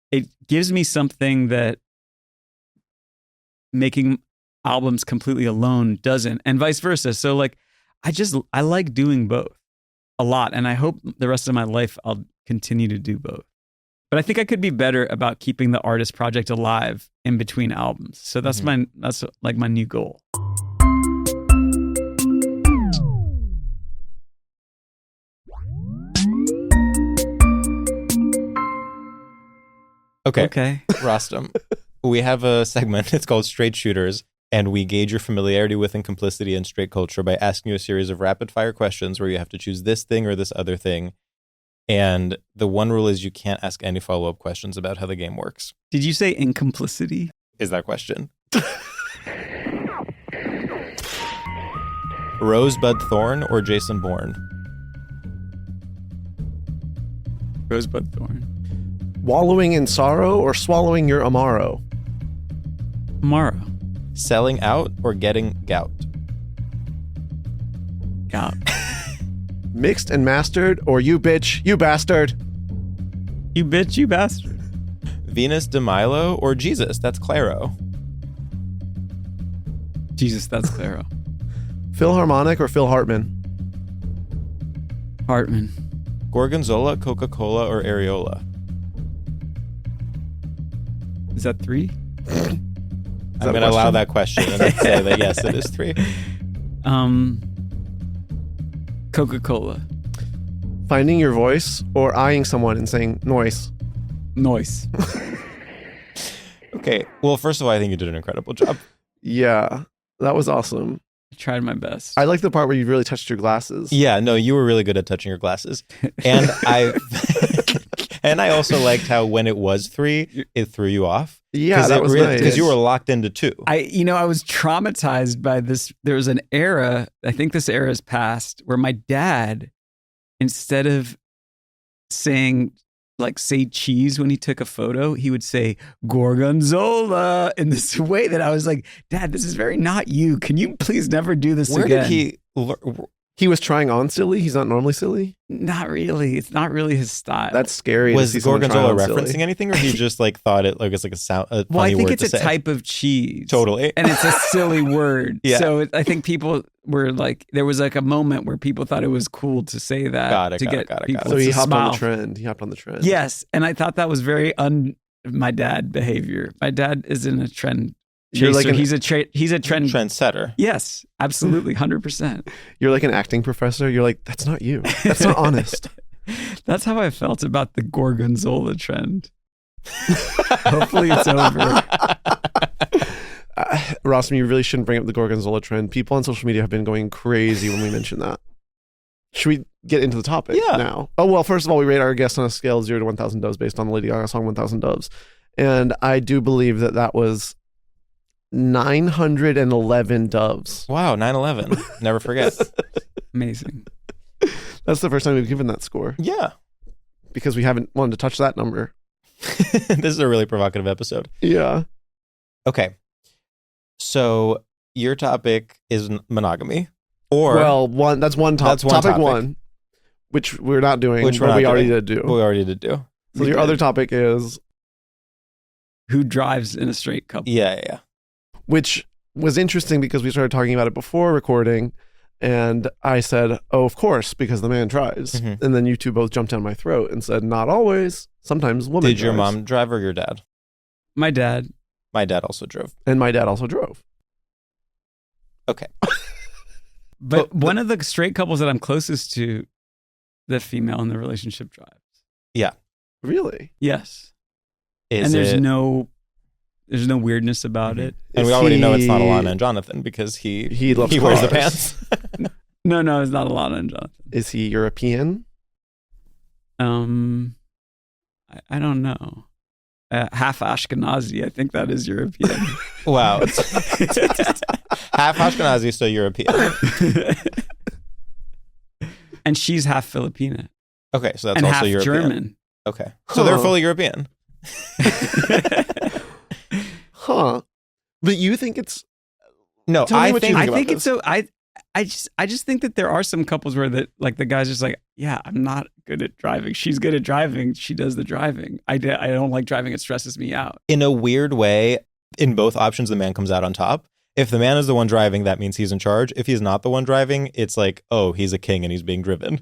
It gives me something that making albums completely alone doesn't, and vice versa. So like, I like doing both a lot, and I hope the rest of my life I'll continue to do both. But I think I could be better about keeping the artist project alive in between albums. So that's that's like my new goal. Okay. Rostam, we have a segment. It's called Straight Shooters, and we gauge your familiarity with and complicity in straight culture by asking you a series of rapid fire questions where you have to choose this thing or this other thing. And the one rule is you can't ask any follow-up questions about how the game works. Did you say incomplicity? Is that question? Rosebud Thorn or Jason Bourne? Rosebud Thorn. Wallowing in sorrow or swallowing your Amaro? Amaro. Selling out or getting gout? Gout. Mixed and mastered or you bitch, you bastard? You bitch, you bastard. Venus de Milo or Jesus? That's Claro. Jesus, that's Claro. Philharmonic or Phil Hartman? Hartman. Gorgonzola, Coca-Cola, or Areola? Is that 3? I'm going to allow that question and then say that yes, it is 3. Coca-Cola. Finding your voice or eyeing someone and saying noise? Noise. Okay. Well, first of all, I think you did an incredible job. Yeah, that was awesome. tried my best. I like the part where you really touched your glasses. Yeah, no, you were really good at touching your glasses. And I also liked how when it was 3, it threw you off. Yeah, that was nice. Because you were locked into 2. I was traumatized by this. There was an era, I think this era is past, where my dad, instead of saying, like, say cheese when he took a photo, he would say gorgonzola in this way that I was like, Dad, this is very not you. Can you please never do this Where again? did he... He was trying on silly. He's not normally silly. Not really. It's not really his style. That's scary. Was to see someone try gorgonzola on referencing silly. anything, or he just like thought it like it's like a sound? A well, I funny think word it's to a say? type of cheese. Totally. And it's a silly word. Yeah. So I think people were like, there was like a moment where people thought it was cool to say that. Got it, to got it, get got it, people got it. So he to hopped smile. on the trend. He hopped on the trend. Yes. And I thought that was very my dad behavior. My dad isn't a trend You're chaser. like He's a trend. Trendsetter. Yes, absolutely. 100%. You're like an acting professor. You're like, that's not you. That's not honest. That's how I felt about the gorgonzola trend. Hopefully it's over. Rostam, you really shouldn't bring up the gorgonzola trend. People on social media have been going crazy when we mention that. Should we get into the topic now? Oh, well, first of all, we rate our guests on a scale of 0 to 1,000 doves based on the Lady Gaga song 1,000 Doves. And I do believe that was 911 doves. Wow, 9/11. Never forget. Amazing. That's the first time we've given that score Yeah. because we haven't wanted to touch that number. This is a really provocative episode. Yeah. Okay. So your topic is monogamy. Or Well, that's one That's one topic topic. one, which we're not doing, Which but we're we not already doing. did do. we already did do. So your other topic is, Who drives in a straight couple? Yeah. which was interesting because we started talking about it before recording, and I said, oh, of course, because the man drives. Mhm. And then you two both jumped down my throat and said, not always. Sometimes women Did your drives. mom drive or your dad? My dad. My dad also drove. And my dad also drove. Okay. But one of the straight couples that I'm closest to, the female in the relationship drives. Really? Yes. Is And there's it, no weirdness about it. and Is we already know it's not he- Alana and Jonathan because He loves he wears the cars. pants. No, it's not Alana and Jonathan. Is he European? I don't know. Half Ashkenazi. I think that is European. Wow. Half Ashkenazi, so European. And she's half Filipina. Okay, so that's and also half European. German. Okay. So they're Huh. fully European. Huh. But you think it's... No, Tell me I what you think I about think this? it's so. I just think that there are some couples where the guy's just like, yeah, I'm not good at driving. She's good at driving. She does the driving. I don't like driving. It stresses me out. in a weird way, in both options, the man comes out on top. If the man is the one driving, that means he's in charge. If he's not the one driving, it's like, oh, he's a king and he's being driven.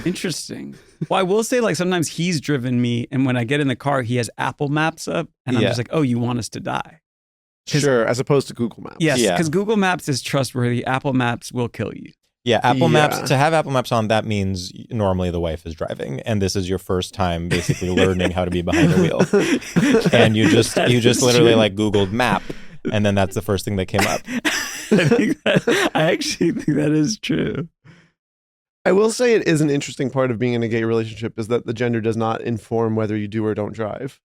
Interesting. Well, I will say, like, sometimes he's driven me, and when I get in the car, he has Apple Maps up, and I'm Yeah. just like, oh, you want us to die? Sure, as opposed to Google Maps. Yes, Yeah. because Google Maps is trustworthy. Apple Maps will kill you. Yeah, Apple Yeah. Maps, to have Apple Maps on, that means normally the wife is driving. And this is your first time basically learning how to be behind the wheel. And you just is literally true. like Googled map. And then that's the first thing that came up. I actually think that is true. I will say it is an interesting part of being in a gay relationship is that the gender does not inform whether you do or don't drive.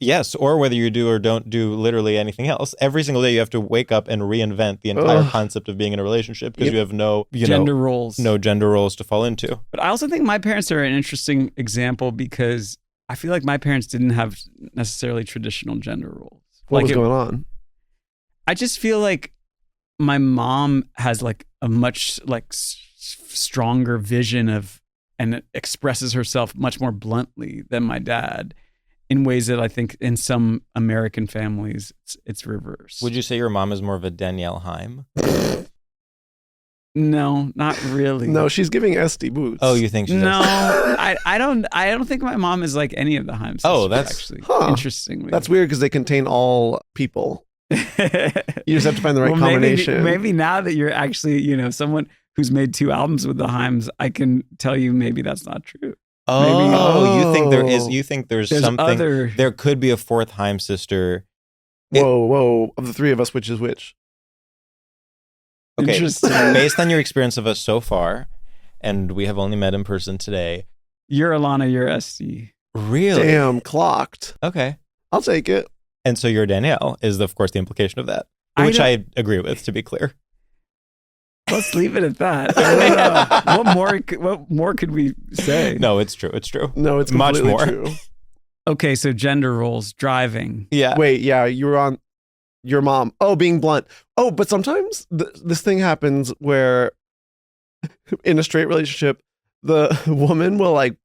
Yes, or whether you do or don't do literally anything else. Every single day you have to wake up and reinvent the entire Ugh. concept of being in a relationship because Yep. you have no Gender roles. no gender roles to fall into. But I also think my parents are an interesting example because I feel like my parents didn't have necessarily traditional gender roles. What was it- going on? I just feel like my mom has like a much like stronger vision of and expresses herself much more bluntly than my dad in ways that I think in some American families it's reverse. Would you say your mom is more of a Danielle Haim? No, not really. No, she's giving SD boots. Oh, you think she's No, I don't think my mom is like any of the Haim sisters. Oh, that's- actually Huh. interestingly. That's weird because they contain all people. You just have to find the right Well, combination. Maybe now that you're actually, someone who's made 2 albums with the Haims, I can tell you maybe that's not true. Oh, you think there is? Oh. You think there's There's something? other. There could be a fourth Haim sister. Whoa. Of the three of us, which is which? Okay, Interesting. based on your experience of us so far, and we have only met in person today. You're Alana, you're SD. Really? Damn, clocked. Okay. I'll take it. And so you're Danielle is, of course, the implication of that, which I agree with, to be clear. Let's leave it at that. I don't know. What more could we say? No, it's true. It's true. No, it's Much completely more. true. Okay, so gender roles, driving. Yeah. Wait, yeah, you were on your mom. Oh, being blunt. Oh, but sometimes this thing happens where in a straight relationship, the woman will like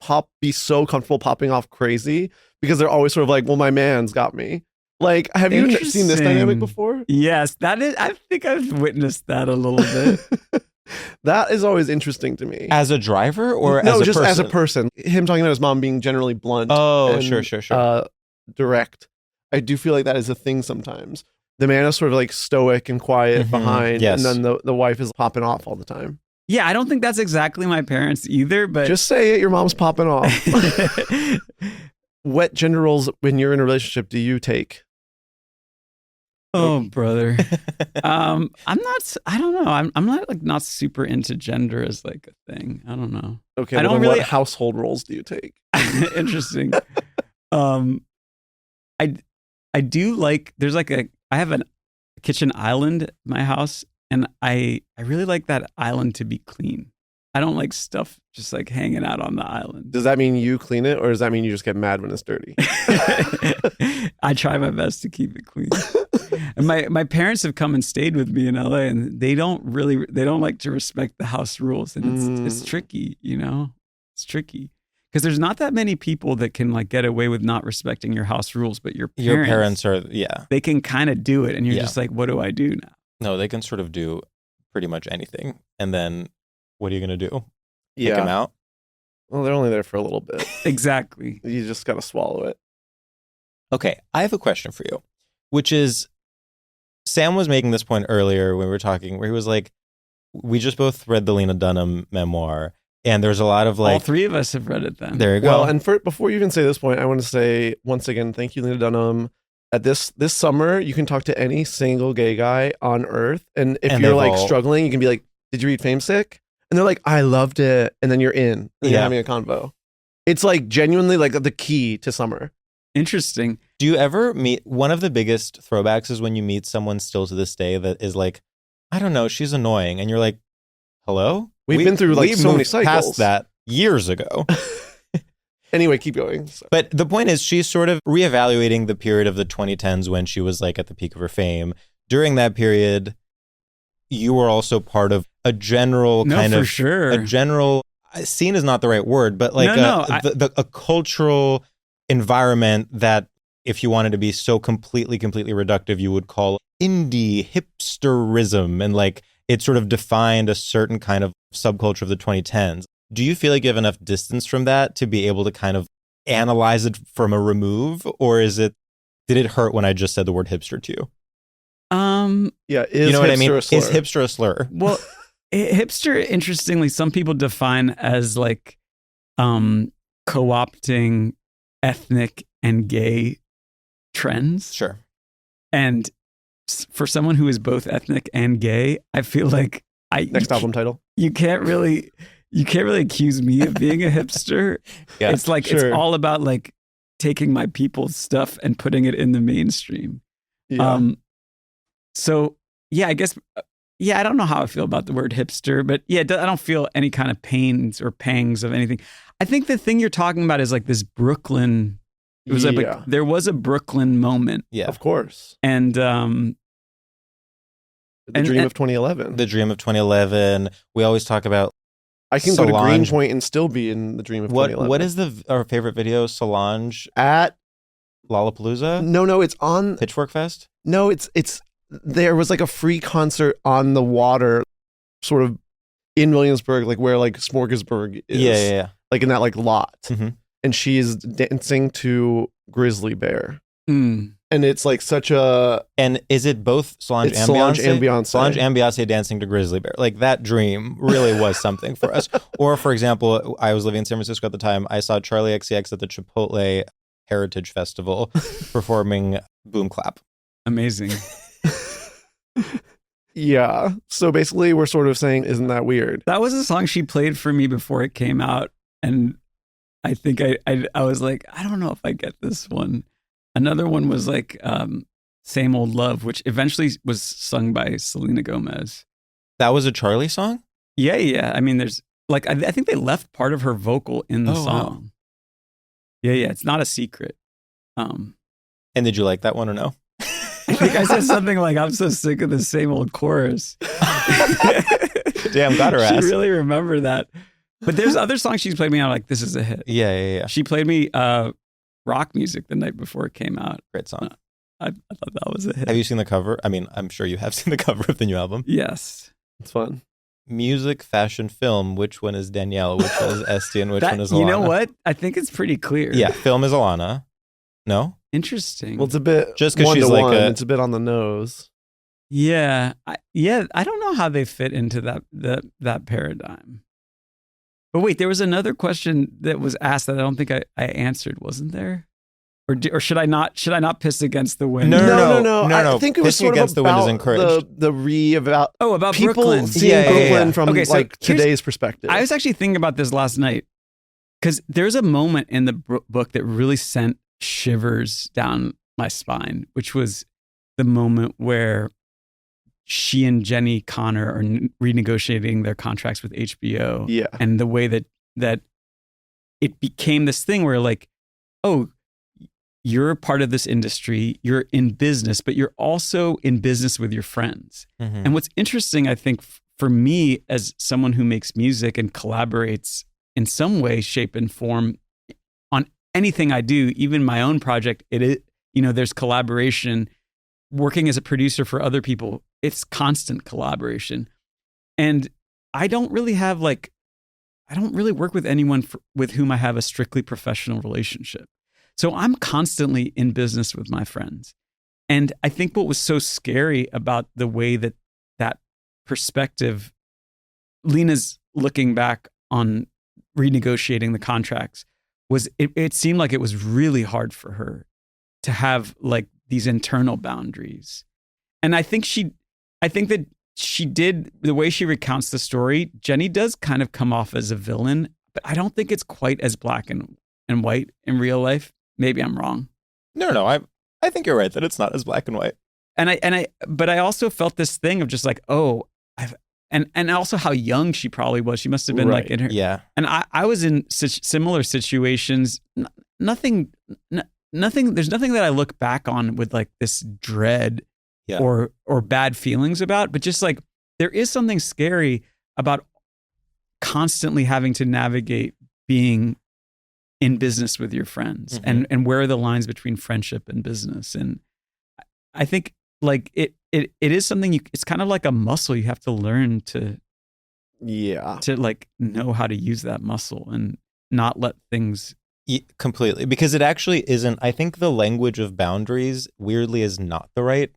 be so comfortable popping off crazy because they're always sort of like, well, my man's got me. Like, have you seen this dynamic before? Yes, that is. I think I've witnessed that a little bit. That is always interesting to me. As a driver or no, as a just person? as a person. Him talking about his mom being generally blunt. Oh, and, sure. Direct. I do feel like that is a thing sometimes. The man is sort of like stoic and quiet behind, yes. and then the wife is popping off all the time. Yeah, I don't think that's exactly my parents either, but Just say it, your mom's popping off. What gender roles when you're in a relationship do you take? oh, brother. I don't know. I'm not like not super into gender as like a thing. I don't know. Okay, I well, don't then really- what household roles do you take? Interesting. I do like there's like I have a kitchen island at my house, and I really like that island to be clean. I don't like stuff just like hanging out on the island. Does that mean you clean it, or does that mean you just get mad when it's dirty? I try my best to keep it clean. And my parents have come and stayed with me in LA, and they don't like to respect the house rules, and it's tricky, you know? It's tricky. Because there's not that many people that can like get away with not respecting your house rules, but your parents are, yeah. they can kind of do it, and you're Yeah. just like, what do I do now? No, they can sort of do pretty much anything. And then what are you going to do? Kick Yeah. them out? Well, they're only there for a little bit. Exactly. You just got to swallow it. Okay, I have a question for you, which is Sam was making this point earlier when we were talking, where he was like, we just both read the Lena Dunham memoir, and there's a lot of like, All three of us have read it then. there you go. Well, and before you even say this point, I want to say once again, thank you, Lena Dunham. At this summer, you can talk to any single gay guy on earth, and if And you're they've like all- struggling, you can be like, "Did you read Fame Sick?" And they're like, "I loved it," and then you're in, and you're Yeah. having a convo. It's like genuinely like the key to summer. Interesting. Do you ever meet, one of the biggest throwbacks is when you meet someone still to this day that is like, I don't know, she's annoying. And you're like, hello? We've been through, like, we so many moved cycles. past that years ago. Anyway, keep going. So- But the point is, she's sort of reevaluating the period of the 2010s when she was like at the peak of her fame. During that period, you were also part of a general No, kind for of sure. a general scene is not the right word, but like a cultural environment that, if you wanted to be so completely reductive, you would call indie hipsterism, and like it sort of defined a certain kind of subculture of the 2010s. Do you feel like you have enough distance from that to be able to kind of analyze it from a remove, or did it hurt when I just said the word hipster to you? Yeah, is You know what I mean? hipster a slur? Is hipster a slur? Well, hipster, interestingly, some people define as like co-opting ethnic and gay trends. Sure. And for someone who is both ethnic and gay, I feel like Next album title. you can't really accuse me of being a hipster. Yeah, it's like sure. it's all about like taking my people's stuff and putting it in the mainstream. Yeah. So yeah, I guess I don't know how I feel about the word hipster, but yeah, I don't feel any kind of pains or pangs of anything. I think the thing you're talking about is like this Brooklyn. It was like there was a Brooklyn moment, Yeah. Of course. and The dream of 2011. The dream of 2011. We always talk about I can go to Solange. Greenpoint and still be in the dream of 2011. what is our favorite video? Solange At Lollapalooza? no, it's on. Pitchfork Fest? No, it's there was like a free concert on the water, sort of in Williamsburg, like where like Smorgasburg is. Yeah. Like in that like lot, Mhm. and she is dancing to Grizzly Bear, mm, and it's like such a And is it both Solange it's and Solange Beyonce? and Beyonce. Solange and Beyonce dancing to Grizzly Bear. Like that dream really was something for us. Or for example, I was living in San Francisco at the time. I saw Charlie XCX at the Chipotle Heritage Festival performing Boom Clap. amazing. Yeah. So basically, we're sort of saying, isn't that weird? That was a song she played for me before it came out. And I think I was like, I don't know if I get this one. Another one was like Same Old Love, which eventually was sung by Selena Gomez. That was a Charlie song? Yeah. I mean, there's like, I think they left part of her vocal in the song. Wow. Yeah. It's not a secret. And did you like that one or no? I think I said something like, I'm so sick of the same old chorus. Damn, got her ass. She really remembered that. But there's other songs she's played me out like, this is a hit. Yeah. She played me rock music the night before it came out. Great song. I thought that was a hit. Have you seen the cover? I mean, I'm sure you have seen the cover of the new album. Yes. It's fun. Music, fashion, film. Which one is Danielle? Which one is Esty? And which one is Alana? You know what? I think it's pretty clear. Yeah, film is Alana. No? Interesting. Well, it's a bit just because she's like it's a bit on the nose. Yeah. I don't know how they fit into that paradigm. But wait, there was another question that was asked that I don't think I answered, wasn't there? Or should I not piss against the wind? No. I think it was Pissing sort against of the wind is about encouraged. about people Brooklyn. seeing Brooklyn from Okay, so like today's perspective. I was actually thinking about this last night because there's a moment in the book that really sent shivers down my spine, which was the moment where she and Jenny Connor are renegotiating their contracts with HBO. Yeah. And the way that it became this thing where like, oh, you're a part of this industry, you're in business, but you're also in business with your friends. Mm-hmm. And what's interesting, I think, for me as someone who makes music and collaborates in some way, shape, and form on anything I do, even my own project, there's collaboration. Working as a producer for other people, it's constant collaboration. And I don't really work with anyone with whom I have a strictly professional relationship. So I'm constantly in business with my friends. And I think what was so scary about the way that perspective, Lena's looking back on renegotiating the contracts, was it seemed like it was really hard for her to have like these internal boundaries. And I think that she did, the way she recounts the story, Jenny does kind of come off as a villain, but I don't think it's quite as black and white in real life. Maybe I'm wrong. No, I think you're right that it's not as black and white. But I also felt this thing of just like, oh, and also how young she probably was. She must have been like in her. Yeah. And I was in such similar situations. Nothing. There's nothing that I look back on with like this dread or bad feelings about, but just like there is something scary about constantly having to navigate being in business with your friends, mm-hmm. and where are the lines between friendship and business. And I think like it is something it's kind of like a muscle you have to learn to like know how to use that muscle and not let things. Completely, because it actually isn't. I think the language of boundaries weirdly is not the right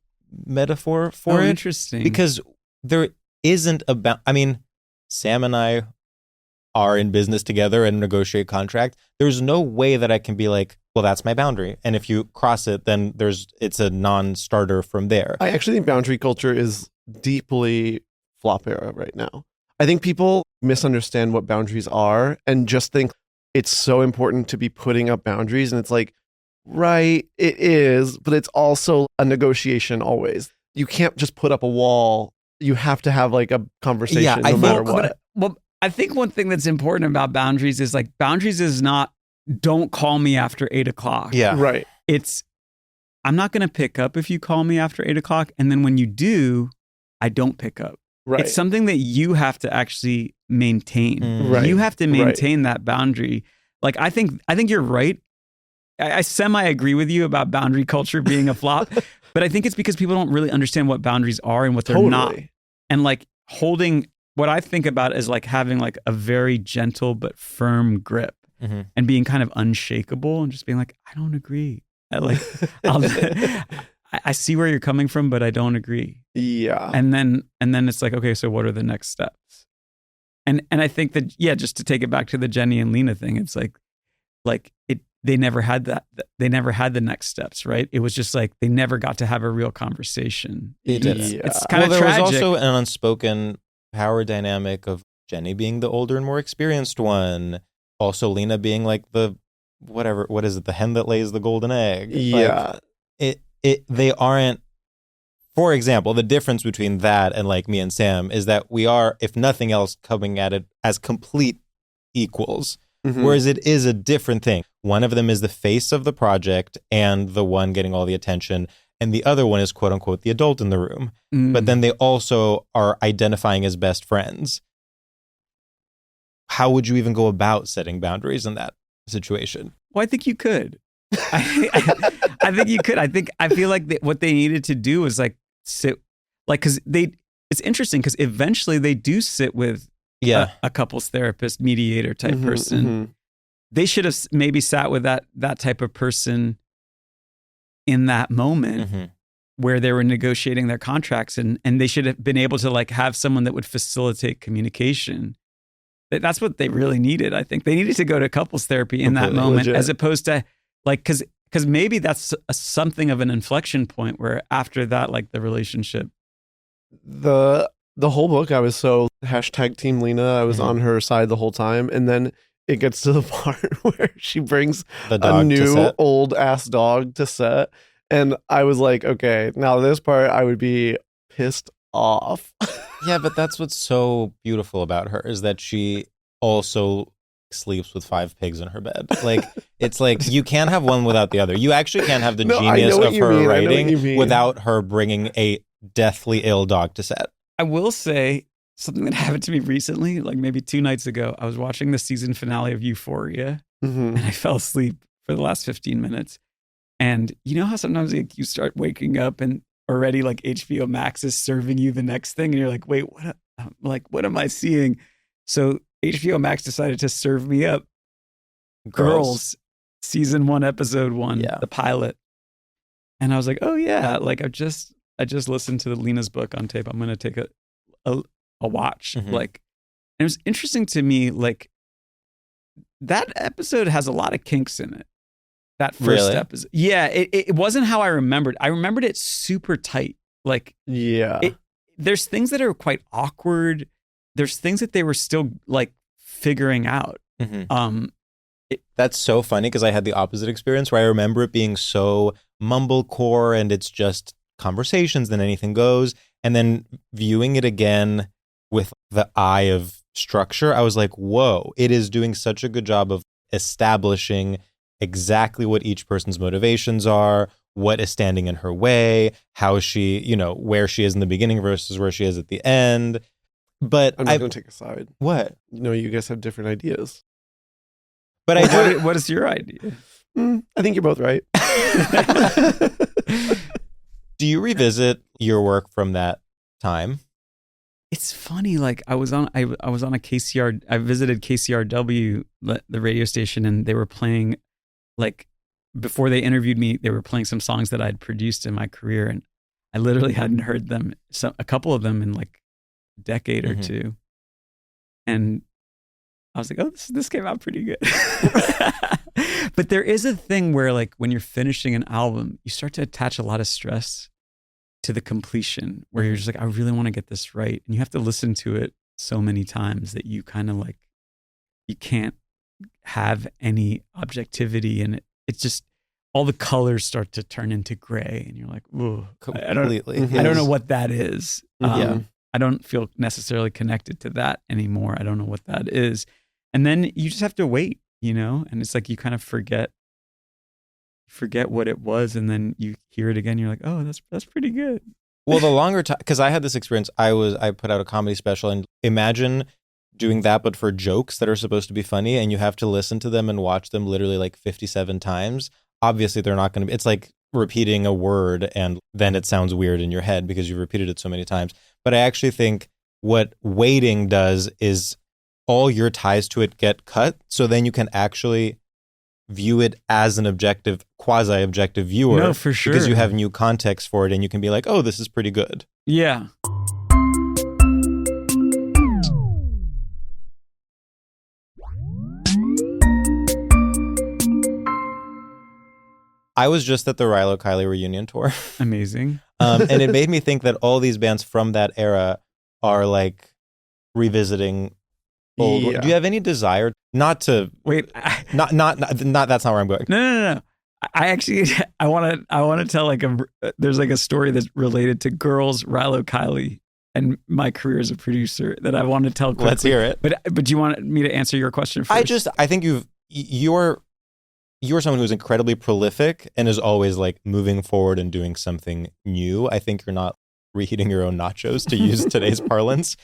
metaphor for it. Interesting. Because there isn't I mean, Sam and I are in business together and negotiate contract. There's no way that I can be like, well, that's my boundary. And if you cross it, then it's a non-starter from there. I actually think boundary culture is deeply flop era right now. I think people misunderstand what boundaries are and just think it's so important to be putting up boundaries. And it's like, right, it is, but it's also a negotiation always. You can't just put up a wall. You have to have like a conversation no matter what. Well, I think one thing that's important about boundaries is like boundaries is not don't call me after 8:00. Yeah. Right. It's I'm not going to pick up if you call me after 8:00. And then when you do, I don't pick up. Right. It's something that you have to actually maintain. Right. You have to maintain that boundary. Like, I think you're right. I semi-agree with you about boundary culture being a flop, but I think it's because people don't really understand what boundaries are and what they're not. And like holding, what I think about is like having like a very gentle but firm grip and being kind of unshakable and just being like, I don't agree. I see where you're coming from, but I don't agree. Yeah. And then it's like, okay, so what are the next steps? And I think that, just to take it back to the Jenny and Lena thing, it's like they never had that. They never had the next steps, right? It was just like they never got to have a real conversation. They didn't. It's kind of there tragic. was also an unspoken power dynamic of Jenny being the older and more experienced one. Also, Lena being like the whatever. What is it? The hen that lays the golden egg. Yeah. Like, they aren't. For example, the difference between that and like me and Sam is that we are, if nothing else, coming at it as complete equals. Mhm. Whereas it is a different thing. One of them is the face of the project and the one getting all the attention. And the other one is, quote unquote, the adult in the room. But then they also are identifying as best friends. How would you even go about setting boundaries in that situation? Well, I think you could. I think you could. I feel like what they needed to do was like sit, like, because it's interesting because eventually they do sit with a couples therapist, mediator type person. They should have maybe sat with that type of person in that moment where they were negotiating their contracts, and they should have been able to like have someone that would facilitate communication. That's what they really needed. I think they needed to go to couples therapy in that moment, as opposed to like, because maybe that's something of an inflection point where after that, like the relationship. The whole book, I was so hashtag Team Lena. I was on her side the whole time, and then it gets to the part where she brings a new old ass dog to set, and I was like, okay, now this part I would be pissed off. Yeah, but that's what's so beautiful about her is that she also sleeps with 5 pigs in her bed. Like, it's like you can't have one without the other. You actually can't have the genius of her writing without her bringing a deathly ill dog to set. I will say something that happened to me recently, like maybe 2 nights ago. I was watching the season finale of Euphoria, and I fell asleep for the last 15 minutes. And you know how sometimes like, you start waking up and already like HBO Max is serving you the next thing, and you're like, wait, what am I seeing? So HBO Max decided to serve me up Girls season 1, episode 1, the pilot. And I was like, oh yeah, like I just listened to Lena's book on tape. I'm gonna take a watch. Like, and it was interesting to me, like that episode has a lot of kinks in it. That first episode. Yeah, it wasn't how I remembered. I remembered it super tight. Like, there's things that are quite awkward. There's things that they were still like figuring out. That's so funny because I had the opposite experience where I remember it being so mumblecore and it's just conversations, then anything goes. And then viewing it again with the eye of structure, I was like, whoa, it is doing such a good job of establishing exactly what each person's motivations are, what is standing in her way, how she, where she is in the beginning versus where she is at the end. But I'm not going to take a side. What? You guys have different ideas. But what is your idea? I think you're both right. Do you revisit your work from that time? It's funny. Like I was on a KCR. I visited KCRW, the radio station, and they were playing, like, before they interviewed me, they were playing some songs that I'd produced in my career, and I literally hadn't heard them, a couple of them in like a decade or two, and I was like, oh, this came out pretty good. But there is a thing where, like, when you're finishing an album, you start to attach a lot of stress to the completion, where you're just like, I really want to get this right. And you have to listen to it so many times that you kind of like, you can't have any objectivity in it. It's just, all the colors start to turn into gray, and you're like, ooh, completely. I don't know what that is. I don't feel necessarily connected to that anymore. I don't know what that is. And then you just have to wait, and it's like you kind of forget what it was, and then you hear it again. You're like, oh, that's pretty good. Well, the longer time, because I had this experience, I put out a comedy special, and imagine doing that, but for jokes that are supposed to be funny, and you have to listen to them and watch them literally like 57 times. Obviously, they're not going to be, it's like repeating a word, and then it sounds weird in your head because you've repeated it so many times. But I actually think what waiting does is all your ties to it get cut, so then you can actually view it as an objective, quasi-objective viewer. No, for sure. Because you have new context for it, and you can be like, oh, this is pretty good. Yeah. I was just at the Rilo Kiley reunion tour. Amazing. And it made me think that all these bands from that era are like revisiting old. Yeah. Do you have any desire not to Wait, not that's not where I'm going. no. I actually I want to tell like there's like a story that's related to girls, Rilo Kiley, and my career as a producer that I want to tell quickly. Let's hear it. But do you want me to answer your question first? I think you're someone who's incredibly prolific and is always like moving forward and doing something new. I think you're not reheating your own nachos, to use today's parlance.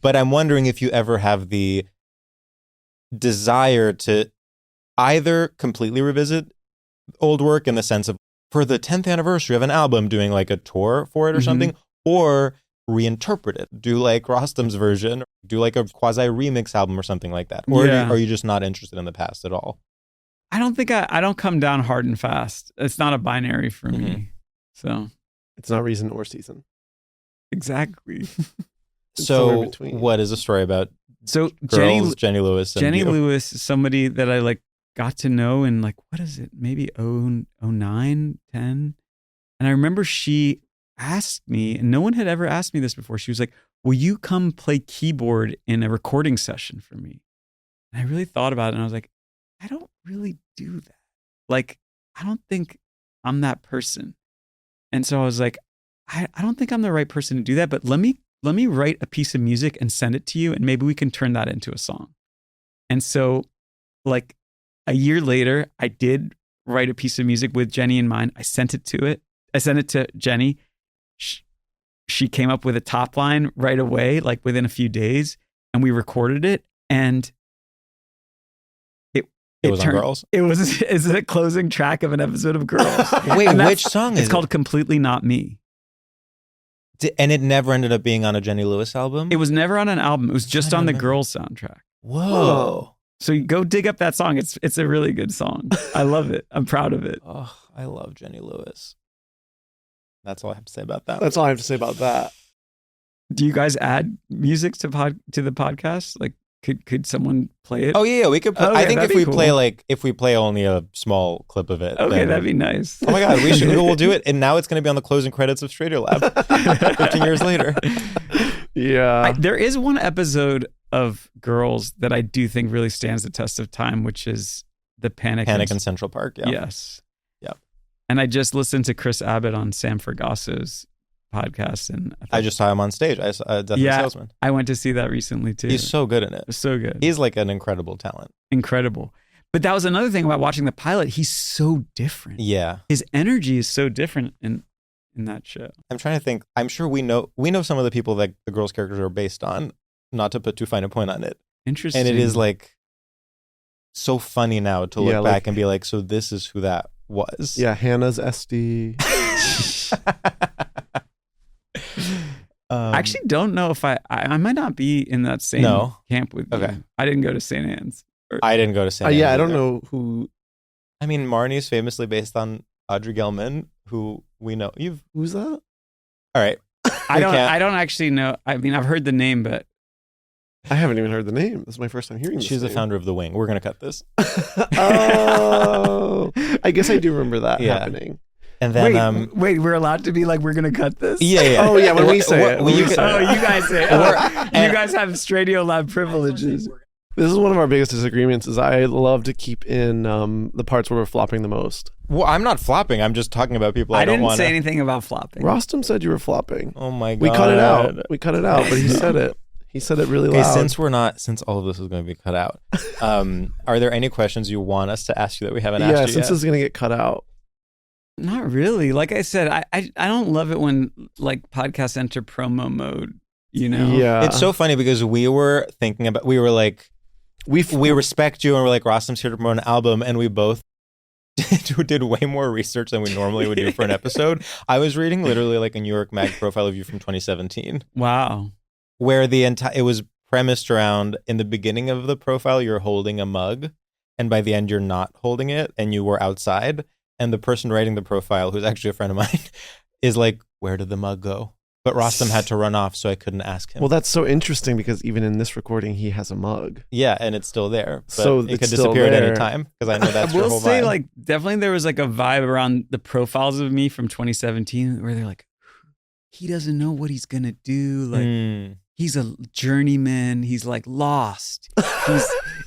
But I'm wondering if you ever have the desire to either completely revisit old work in the sense of, for the 10th anniversary of an album, doing like a tour for it or something, or reinterpret it, do like Rostam's version, do like a quasi remix album or something like that. Or are you just not interested in the past at all? I don't think I don't come down hard and fast. It's not a binary for me. So It's not reason or season. exactly. So between. what is a story about So girls, Jenny Lewis and Jenny you? Lewis is somebody that I like got to know in like, what is it? Maybe 09, 10. And I remember she asked me, and no one had ever asked me this before. She was like, will you come play keyboard in a recording session for me? And I really thought about it, and I was like, I don't really do that. Like, I don't think I'm that person. And so I was like, I don't think I'm the right person to do that, but let me write a piece of music and send it to you, and maybe we can turn that into a song. And so like a year later, I did write a piece of music with Jenny in mind. I sent it to Jenny. She came up with a top line right away, like within a few days, and we recorded it. And it was on Girls? It's a closing track of an episode of Girls. Wait, which song is it? It's called Completely Not Me. And it never ended up being on a Jenny Lewis album? It was never on an album. It was just on the Girls soundtrack. Whoa. So you go dig up that song. It's a really good song. I love it. I'm proud of it. Oh, I love Jenny Lewis. That's all I have to say about that. That's all I have to say about that. Do you guys add music to the podcast? Like, could someone play it? Oh yeah, we could. I think if we cool. if we play only a small clip of it. Okay, then, that'd be nice. Oh my God, we'll do it. And now it's going to be on the closing credits of StraightioLab 15 years later. Yeah. There is one episode of Girls that I do think really stands the test of time, which is the Panic in Central Park. Yeah. Yes. Yep. And I just listened to Chris Abbott on Sam Fergasso's podcast, and I just saw him on stage. I saw Death of a Salesman. I went to see that recently too. He's so good in it. So good. He's like an incredible talent. Incredible. But that was another thing about watching the pilot. He's so different. Yeah. His energy is so different in that show. I'm trying to think. I'm sure we know some of the people that the girls' characters are based on, not to put too fine a point on it. Interesting. And it is like so funny now to look back and be like, so this is who that was. Yeah, Hannah's SD. I actually don't know if I might not be in that same camp with you. I didn't go to St. Anne's. I didn't go to St. Anne's. Yeah, I don't know who. I mean, Marnie is famously based on Audrey Gelman, who we know. Who's that? All right. I don't actually know. I mean, I've heard the name, but I haven't even heard the name. This is my first time hearing this. She's the founder of The Wing. We're going to cut this. Oh, I guess I do remember that happening. And then, wait, we're allowed to be like, we're going to cut this? Yeah. Oh, yeah, when we say it. You guys say it. You guys have StraightioLab privileges. This is one of our biggest disagreements is I love to keep in the parts where we're flopping the most. Well, I'm not flopping. I'm just talking about people I don't didn't want to say anything about flopping. Rostam said you were flopping. Oh my God. We cut it out, but he said it. He said it really loud. Since all of this is going to be cut out, are there any questions you want us to ask you that we haven't asked you since yet? this is going to get cut out. Not really. Like I said, I don't love it when like podcasts enter promo mode, you know? Yeah. It's so funny because we were like, we respect you and we're like, Rostam's here to promote an album, and we both did way more research than we normally would do for an episode. I was reading literally like a New York Mag profile of you from 2017. Wow. Where it was premised around, in the beginning of the profile, you're holding a mug, and by the end you're not holding it and you were outside. And the person writing the profile, who's actually a friend of mine, is like, where did the mug go? But Rostam had to run off, so I couldn't ask him. Well, that's so interesting because even in this recording, he has a mug. Yeah, and it's still there. But So it it's could still disappear at any there. time because I know that's I your will whole say, vibe. like, definitely there was like a vibe around the profiles of me from 2017 where they're like, he doesn't know what he's gonna do. Like, he's a journeyman. He's like lost.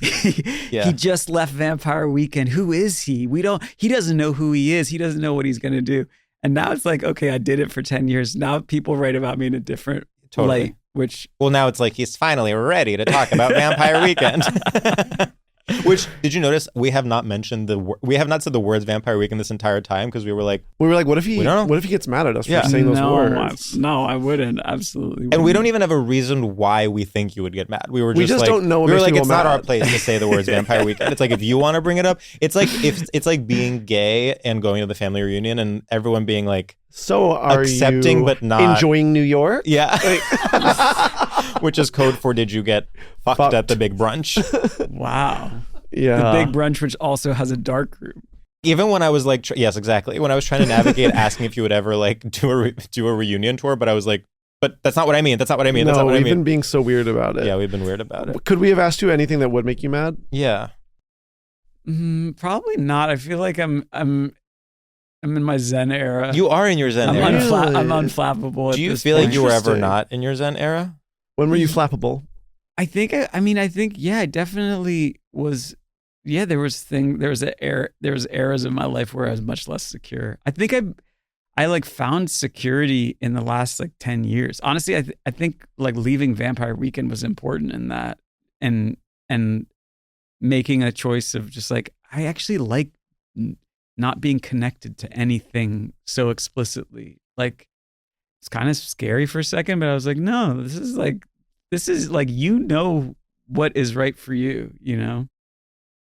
He just left Vampire Weekend. Who is he? He doesn't know who he is. He doesn't know what he's gonna do. And now it's like, okay, I did it for 10 years. Now people write about me in a different light, which... Well, now it's like he's finally ready to talk about Vampire Weekend. Which, did you notice, we have not mentioned we have not said the words Vampire Weekend this entire time because we were like, what if he gets mad at us for saying those words? I wouldn't. Absolutely wouldn't. And we don't even have a reason why we think you would get mad. We just like, don't know what we were makes like, people it's not mad. our place to say the words Vampire Weekend. It's like, if you want to bring it up, it's like being gay and going to the family reunion and everyone being like, so are accepting you but not enjoying New York? Yeah. Which is code for did you get fucked at the big brunch? Wow. Yeah. The big brunch, which also has a dark room. Even when I was like, yes, exactly. When I was trying to navigate asking if you would ever like do a reunion tour, but I was like, but that's not what I mean. That's not what I mean. That's not what I mean. We've been being so weird about it. Yeah, we've been weird about it. Could we have asked you anything that would make you mad? Yeah. Probably not. I feel like I'm in my Zen era. You are in your Zen era. I'm unflappable. Do you at this feel point. like you were ever Interesting. not in your Zen era? When were you flappable? I think, yeah, I definitely was. Yeah, there was eras of my life where I was much less secure. I think I like found security in the last like 10 years. Honestly, I think like leaving Vampire Weekend was important in that, and making a choice of just like, I actually like not being connected to anything so explicitly. Like, it's kind of scary for a second, but I was like, no, this is like what is right for you, you know?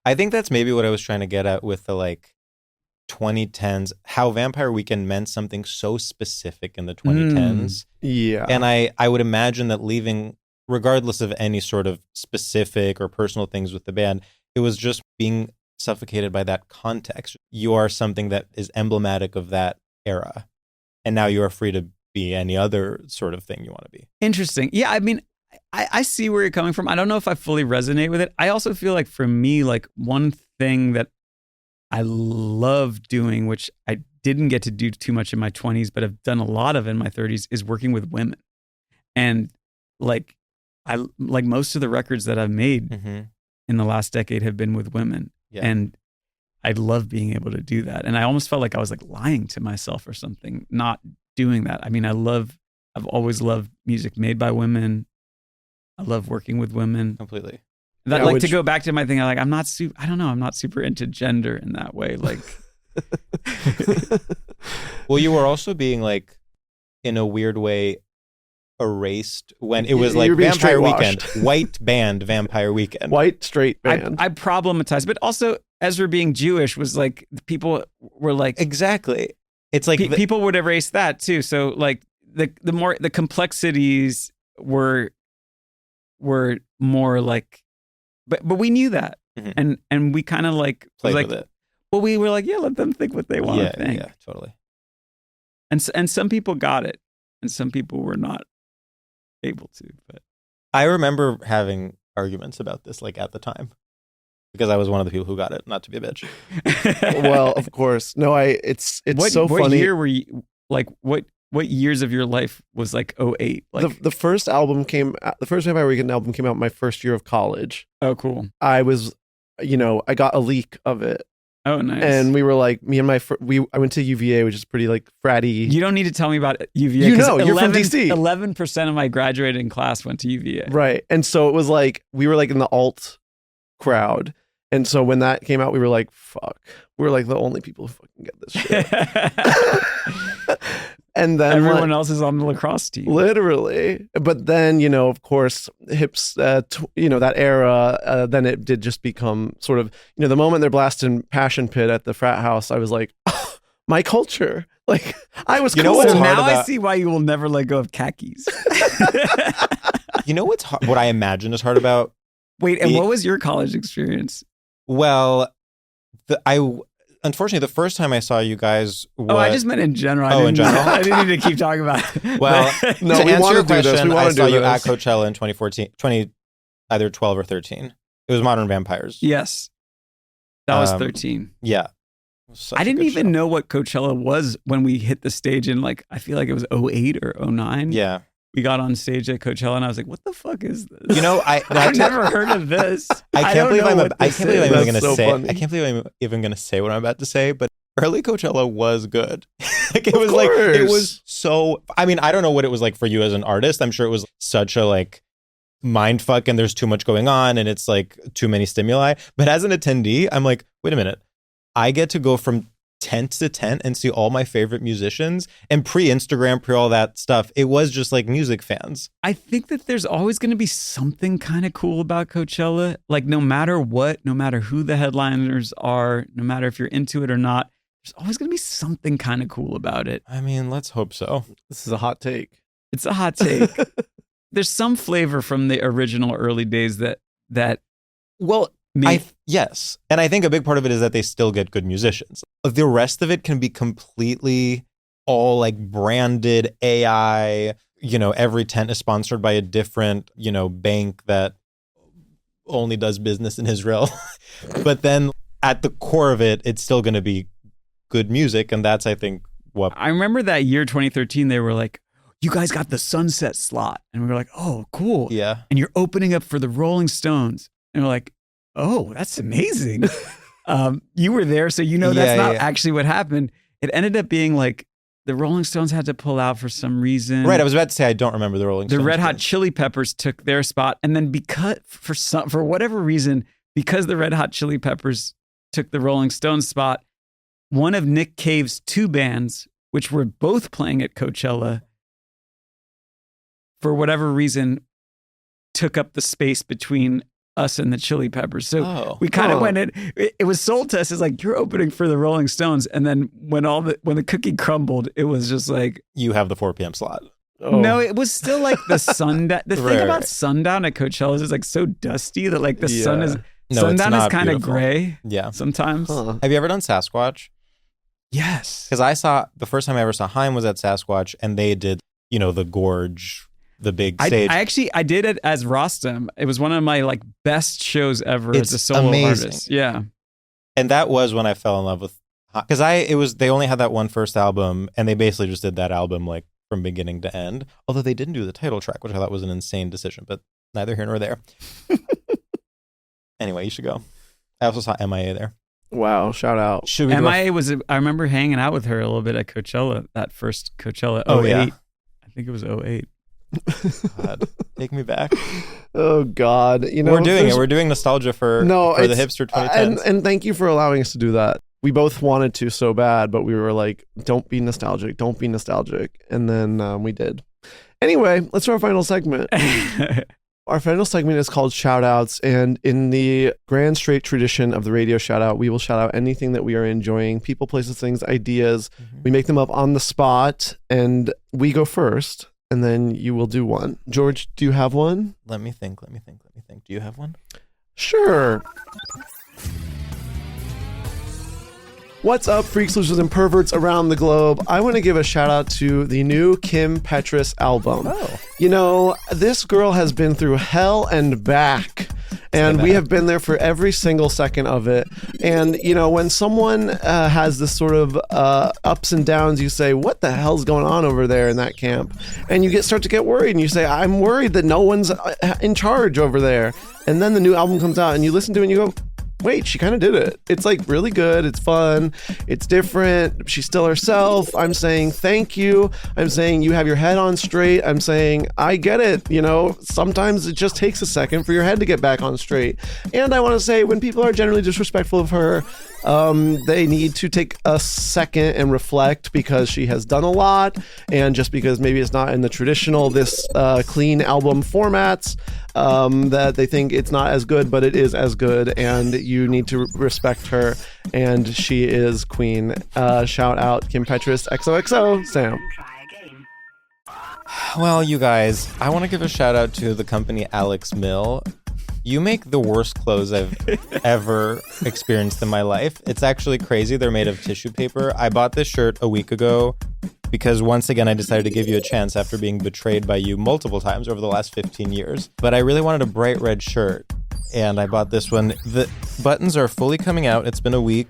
I think that's maybe what I was trying to get at with the like 2010s, how Vampire Weekend meant something so specific in the 2010s. Yeah. And I would imagine that leaving, regardless of any sort of specific or personal things with the band, it was just being suffocated by that context. You are something that is emblematic of that era. And now you are free to be any other sort of thing you want to be. Interesting. Yeah, I mean, I see where you're coming from. I don't know if I fully resonate with it. I also feel like for me, like one thing that I love doing, which I didn't get to do too much in my 20s, but I've done a lot of in my 30s, is working with women. And like, I like most of the records that I've made in the last decade have been with women. Yeah. And I love being able to do that. And I almost felt like I was like lying to myself or something, not doing that. I mean, I've always loved music made by women. I love working with women. Completely. That, Yeah, like, which- to go back to my thing, I'm not super into gender in that way. Like, Well, you were also being like, in a weird way, erased when it was like You're being Vampire straight-washed. Weekend, white band Vampire Weekend. White straight band. I problematized, but also Ezra being Jewish was like, people were like, Exactly. It's like people would erase that too. So like the complexities were more like, but we knew that. Mhm. And we kind of like played was like, with it. well, we were like, yeah, let them think what they want to think. Yeah, totally. And some people got it, and some people were not able to. But I remember having arguments about this like at the time because I was one of the people who got it, not to be a bitch. Well, of course. No, it's so what funny. year were you like? What years of your life was like 08? Like, the first Vampire Weekend album came out my first year of college. oh, cool. I was, I got a leak of it. Oh, nice. And we were like, I went to UVA, which is pretty like fratty. You don't need to tell me about UVA. You 'cause know, you're from DC. 11% of my graduating class went to UVA. Right. And so it was like, we were like in the alt crowd. And so when that came out, we were like, fuck. We're like the only people who fucking get this shit. And then Everyone else is on the lacrosse team. literally. But then, of course, hips, that era, then it did just become sort of, the moment they're blasting Passion Pit at the frat house, I was like, oh, my culture. Like, I was You know cool. what's So hard now I about- see why you will never let go of khakis. You know what's hard, what I imagine is hard about? Wait, and what was your college experience? Well, unfortunately, the first time I saw you guys was... Oh, I just meant in general. In general? I didn't need to keep talking about it. Well, No, to we answer wanna your do this. question, We wanna I saw do you this. at Coachella in 2014, either 12 or 13. It was Modern Vampires. Yes. That was 13. Yeah. Such I a didn't good even show. know what Coachella was when we hit the stage in like, I feel like it was 08 or 09. Yeah. We got on stage at Coachella and I was like, what the fuck is this? You know, I've never heard of this. I can't believe I'm even That's going to so say. funny. I can't believe I'm even going to say what I'm about to say. But early Coachella was good. Like it Of was like it course. was so. I mean, I don't know what it was like for you as an artist. I'm sure it was such a like mind fuck, and there's too much going on, and it's like too many stimuli. But as an attendee, I'm like, wait a minute, I get to go from tent to tent and see all my favorite musicians. And pre-Instagram, pre all that stuff, it was just like music fans. I think that there's always going to be something kind of cool about Coachella. Like no matter what, no matter who the headliners are, no matter if you're into it or not, there's always going to be something kind of cool about it. I mean, let's hope so. This is a hot take. It's a hot take. There's some flavor from the original early days that Well, yes. And I think a big part of it is that they still get good musicians. The rest of it can be completely all like branded AI, every tent is sponsored by a different, bank that only does business in Israel. But then at the core of it, it's still going to be good music. And that's, I think, what... I remember that year 2013, they were like, you guys got the sunset slot. And we were like, oh, cool. Yeah. And you're opening up for the Rolling Stones. And we're like, oh, that's amazing. You were there, so that's not actually what happened. It ended up being like the Rolling Stones had to pull out for some reason. Right, I was about to say I don't remember the Rolling Stones. The Red Hot thing. Chili Peppers took their spot, and then because for whatever reason, because the Red Hot Chili Peppers took the Rolling Stones spot, one of Nick Cave's two bands, which were both playing at Coachella, for whatever reason, took up the space between us and the Chili Peppers. So we kind of went in. It was sold to us as like, you're opening for the Rolling Stones. And then when the cookie crumbled, it was just like, you have the 4 p.m. slot. Oh. No, it was still like the sundown. The thing about Right. sundown at Coachella is it's like so dusty that like the sun is No, sundown it's is not kind of beautiful. gray Yeah. sometimes. Huh. Have you ever done Sasquatch? Yes. Because the first time I ever saw Haim was at Sasquatch, and they did, the gorge, the big stage. I did it as Rostam. It was one of my like best shows ever It's as a solo amazing. artist. Yeah. And that was when I fell in love with, because they only had that one first album, and they basically just did that album like from beginning to end. Although they didn't do the title track, which I thought was an insane decision, but neither here nor there. Anyway, you should go. I also saw MIA there. Wow, shout out. Should we? MIA I remember hanging out with her a little bit at Coachella, that first Coachella 08. Oh, yeah. I think it was 08. God, take me back. Oh God, We're doing it. We're doing nostalgia for the hipster 2010s. And thank you for allowing us to do that. We both wanted to so bad, but we were like, don't be nostalgic. Don't be nostalgic. And then we did. Anyway, let's do our final segment. Our final segment is called Shoutouts, and in the grand straight tradition of the radio shoutout, we will shout out anything that we are enjoying, people, places, things, ideas. We make them up on the spot, and we go first, and then you will do one. George, do you have one? Let me think. Do you have one? Sure. What's up, freaks, losers, and perverts around the globe? I want to give a shout out to the new Kim Petras album. Oh. This girl has been through hell and back, and we have been there for every single second of it. And, when someone has this sort of ups and downs, you say, what the hell's going on over there in that camp? And you start to get worried, and you say, I'm worried that no one's in charge over there. And then the new album comes out, and you listen to it, and you go, wait, she kind of did it. It's like really good. It's fun. It's different. She's still herself. I'm saying thank you. I'm saying you have your head on straight. I'm saying I get it. Sometimes it just takes a second for your head to get back on straight. And I want to say when people are generally disrespectful of her, they need to take a second and reflect, because she has done a lot, and just because maybe it's not in the traditional clean album formats, that they think it's not as good, but it is as good, and you need to respect her, and she is queen. Shout out Kim Petras, XOXO, Sam. Well, you guys, I want to give a shout out to the company Alex Mill. You make the worst clothes I've ever experienced in my life. It's actually crazy. They're made of tissue paper. I bought this shirt a week ago because once again, I decided to give you a chance after being betrayed by you multiple times over the last 15 years. But I really wanted a bright red shirt, and I bought this one. The buttons are fully coming out. It's been a week.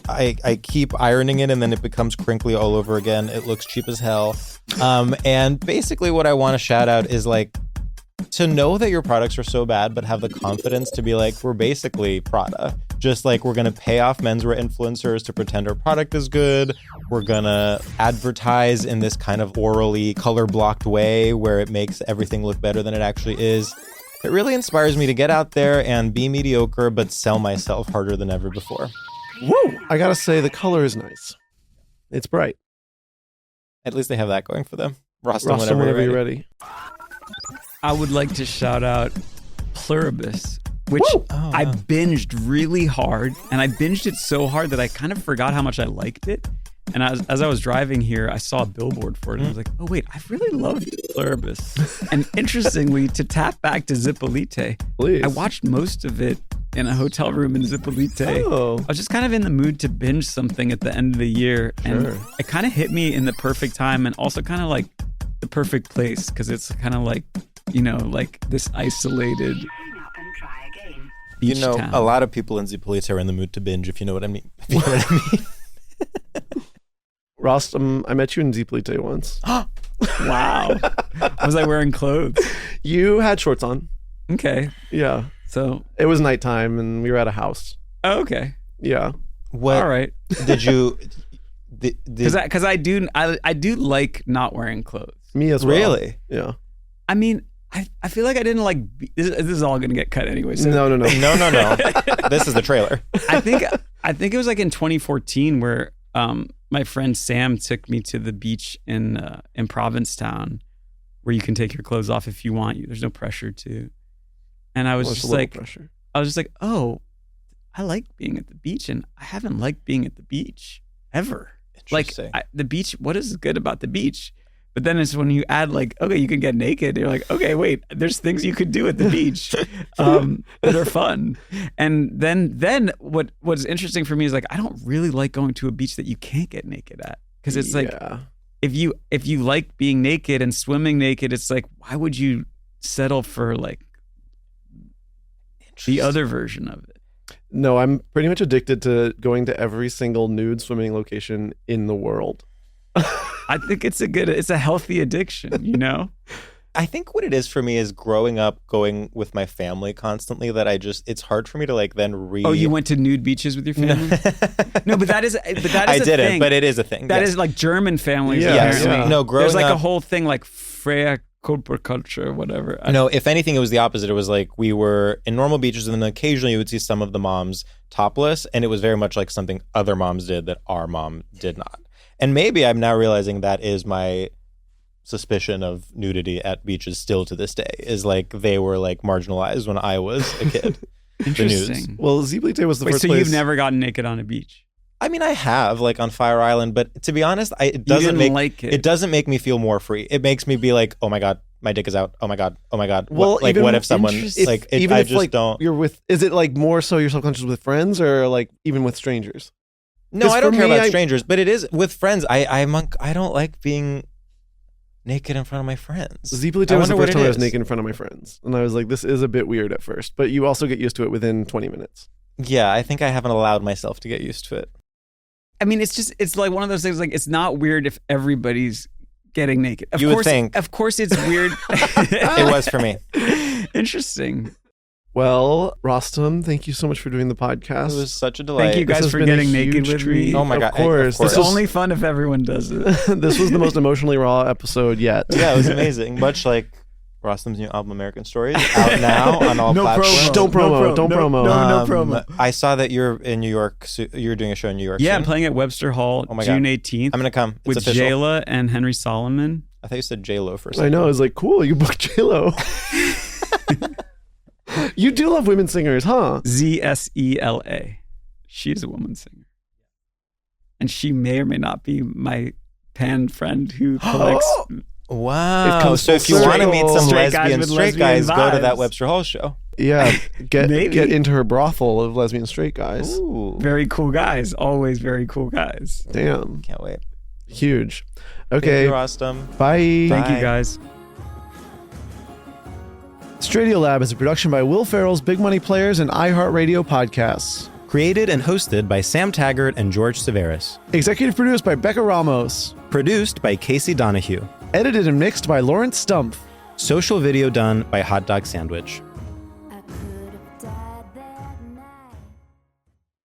I keep ironing it, and then it becomes crinkly all over again. It looks cheap as hell. And basically what I want to shout out is like, to know that your products are so bad, but have the confidence to be like, we're basically Prada. Just like, we're going to pay off menswear influencers to pretend our product is good. We're going to advertise in this kind of orally color-blocked way where it makes everything look better than it actually is. It really inspires me to get out there and be mediocre, but sell myself harder than ever before. Woo! I gotta say, the color is nice. It's bright. At least they have that going for them. Rostam, Whenever you're ready. I would like to shout out Pluribus, which I binged really hard, and I binged it so hard that I kind of forgot how much I liked it. And as I was driving here, I saw a billboard for it, and I was like, oh wait, I really loved Pluribus. And interestingly, to tap back to Zippolite, Please. I watched most of it in a hotel room in Zippolite. Oh. I was just kind of in the mood to binge something at the end of the year, and Sure. it kind of hit me in the perfect time, and also kind of like the perfect place, because it's kind of like, you know, like this isolated beach You know, town. a lot of people in Zippolite are in the mood to binge, if you know what I mean. If you know what I mean. Rostam, I met you in Zippolite once. Wow. Was I wearing clothes? You had shorts on. Okay. Yeah. So, It was nighttime and we were at a house. oh, okay. Yeah. What All right. did you? Because I do like not wearing clothes. Me as well. Really? Yeah. I mean, I feel like I didn't like, this is all going to get cut anyway. So No. No. This is the trailer. I think it was like in 2014 where my friend Sam took me to the beach in Provincetown, where you can take your clothes off if you want. There's no pressure to. And I was Well, it's a just little like, pressure. oh, I like being at the beach, and I haven't liked being at the beach ever. Like Interesting. the beach, what is good about the beach? But then it's when you add like, okay, you can get naked. You're like, okay, wait, there's things you could do at the beach that are fun. And then what's interesting for me is like, I don't really like going to a beach that you can't get naked at, because it's like, if you like being naked and swimming naked, it's like, why would you settle for like the other version of it? No, I'm pretty much addicted to going to every single nude swimming location in the world. I think it's a healthy addiction, you know? I think what it is for me is growing up going with my family constantly, that it's hard for me to like then Oh, you went to nude beaches with your family? No, but that is I a didn't, thing. but it is a thing. That yes. is like German families. Yeah, apparently. yeah. No, growing There's like up, a whole thing like Freya culture or whatever. No, if anything, it was the opposite. It was like we were in normal beaches, and then occasionally you would see some of the moms topless, and it was very much like something other moms did that our mom did not. And maybe I'm now realizing that is my suspicion of nudity at beaches still to this day, is like they were like marginalized when I was a kid. Interesting. Well, Zippolite was the Wait, first so place. you've never gotten naked on a beach? I mean, I have, like on Fire Island, but to be honest, it doesn't didn't like it. It doesn't make me feel more free. It makes me be like, oh my god, my dick is out. Oh my god. Well, What, like, even what if someone if- like? even I if just like don't. you're with, is it like more so you're self-conscious with friends or like even with strangers? No, 'Cause I don't for care me, about strangers, but it is with friends. I don't like being naked in front of my friends. Zippolite I was the wonder what first it time I was is. naked in front of my friends, and I was like, this is a bit weird at first, but you also get used to it within 20 minutes. Yeah, I think I haven't allowed myself to get used to it. I mean, it's like one of those things, like it's not weird if everybody's getting naked. Of You would course, think. Of course it's weird. It was for me. Interesting. Well, Rostam, thank you so much for doing the podcast. It was such a delight. Thank you This guys has for been a getting naked huge with treat. me. Oh my Of god! course. Of It's course. only fun if everyone does it. This was the most emotionally raw episode yet. Yeah, it was amazing. Much like Rostam's new album, American Stories, out now on all No platforms. promo. Don't promo. No Don't promo. No promo. I saw that you're in New York. You're doing a show in New York. Yeah, I'm soon. playing at Webster Hall Oh my June God. 18th I'm gonna come. It's with official. Jayla and Henry Solomon. I thought you said J-Lo for a I second. know. I was like, cool. You booked J-Lo. You do love women singers, huh? Zsela. She's a woman singer. And she may or may not be my pan friend who collects. Wow. It comes So if you full want to meet some Straight guys lesbian with straight lesbian guys, go to that vibes. Webster Hall show. Yeah, Maybe. get into her brothel of lesbian straight guys. Ooh. Very cool guys. Always very cool guys. Damn, Can't wait. huge. Thank Okay, you, Rostam. bye. Thank Bye. you guys. StraightioLab is a production by Will Ferrell's Big Money Players and iHeartRadio podcasts. Created and hosted by Sam Taggart and George Civeris. Executive produced by Becca Ramos. Produced by Casey Donahue. Edited and mixed by Lawrence Stumpf. Social video done by Hot Dog Sandwich.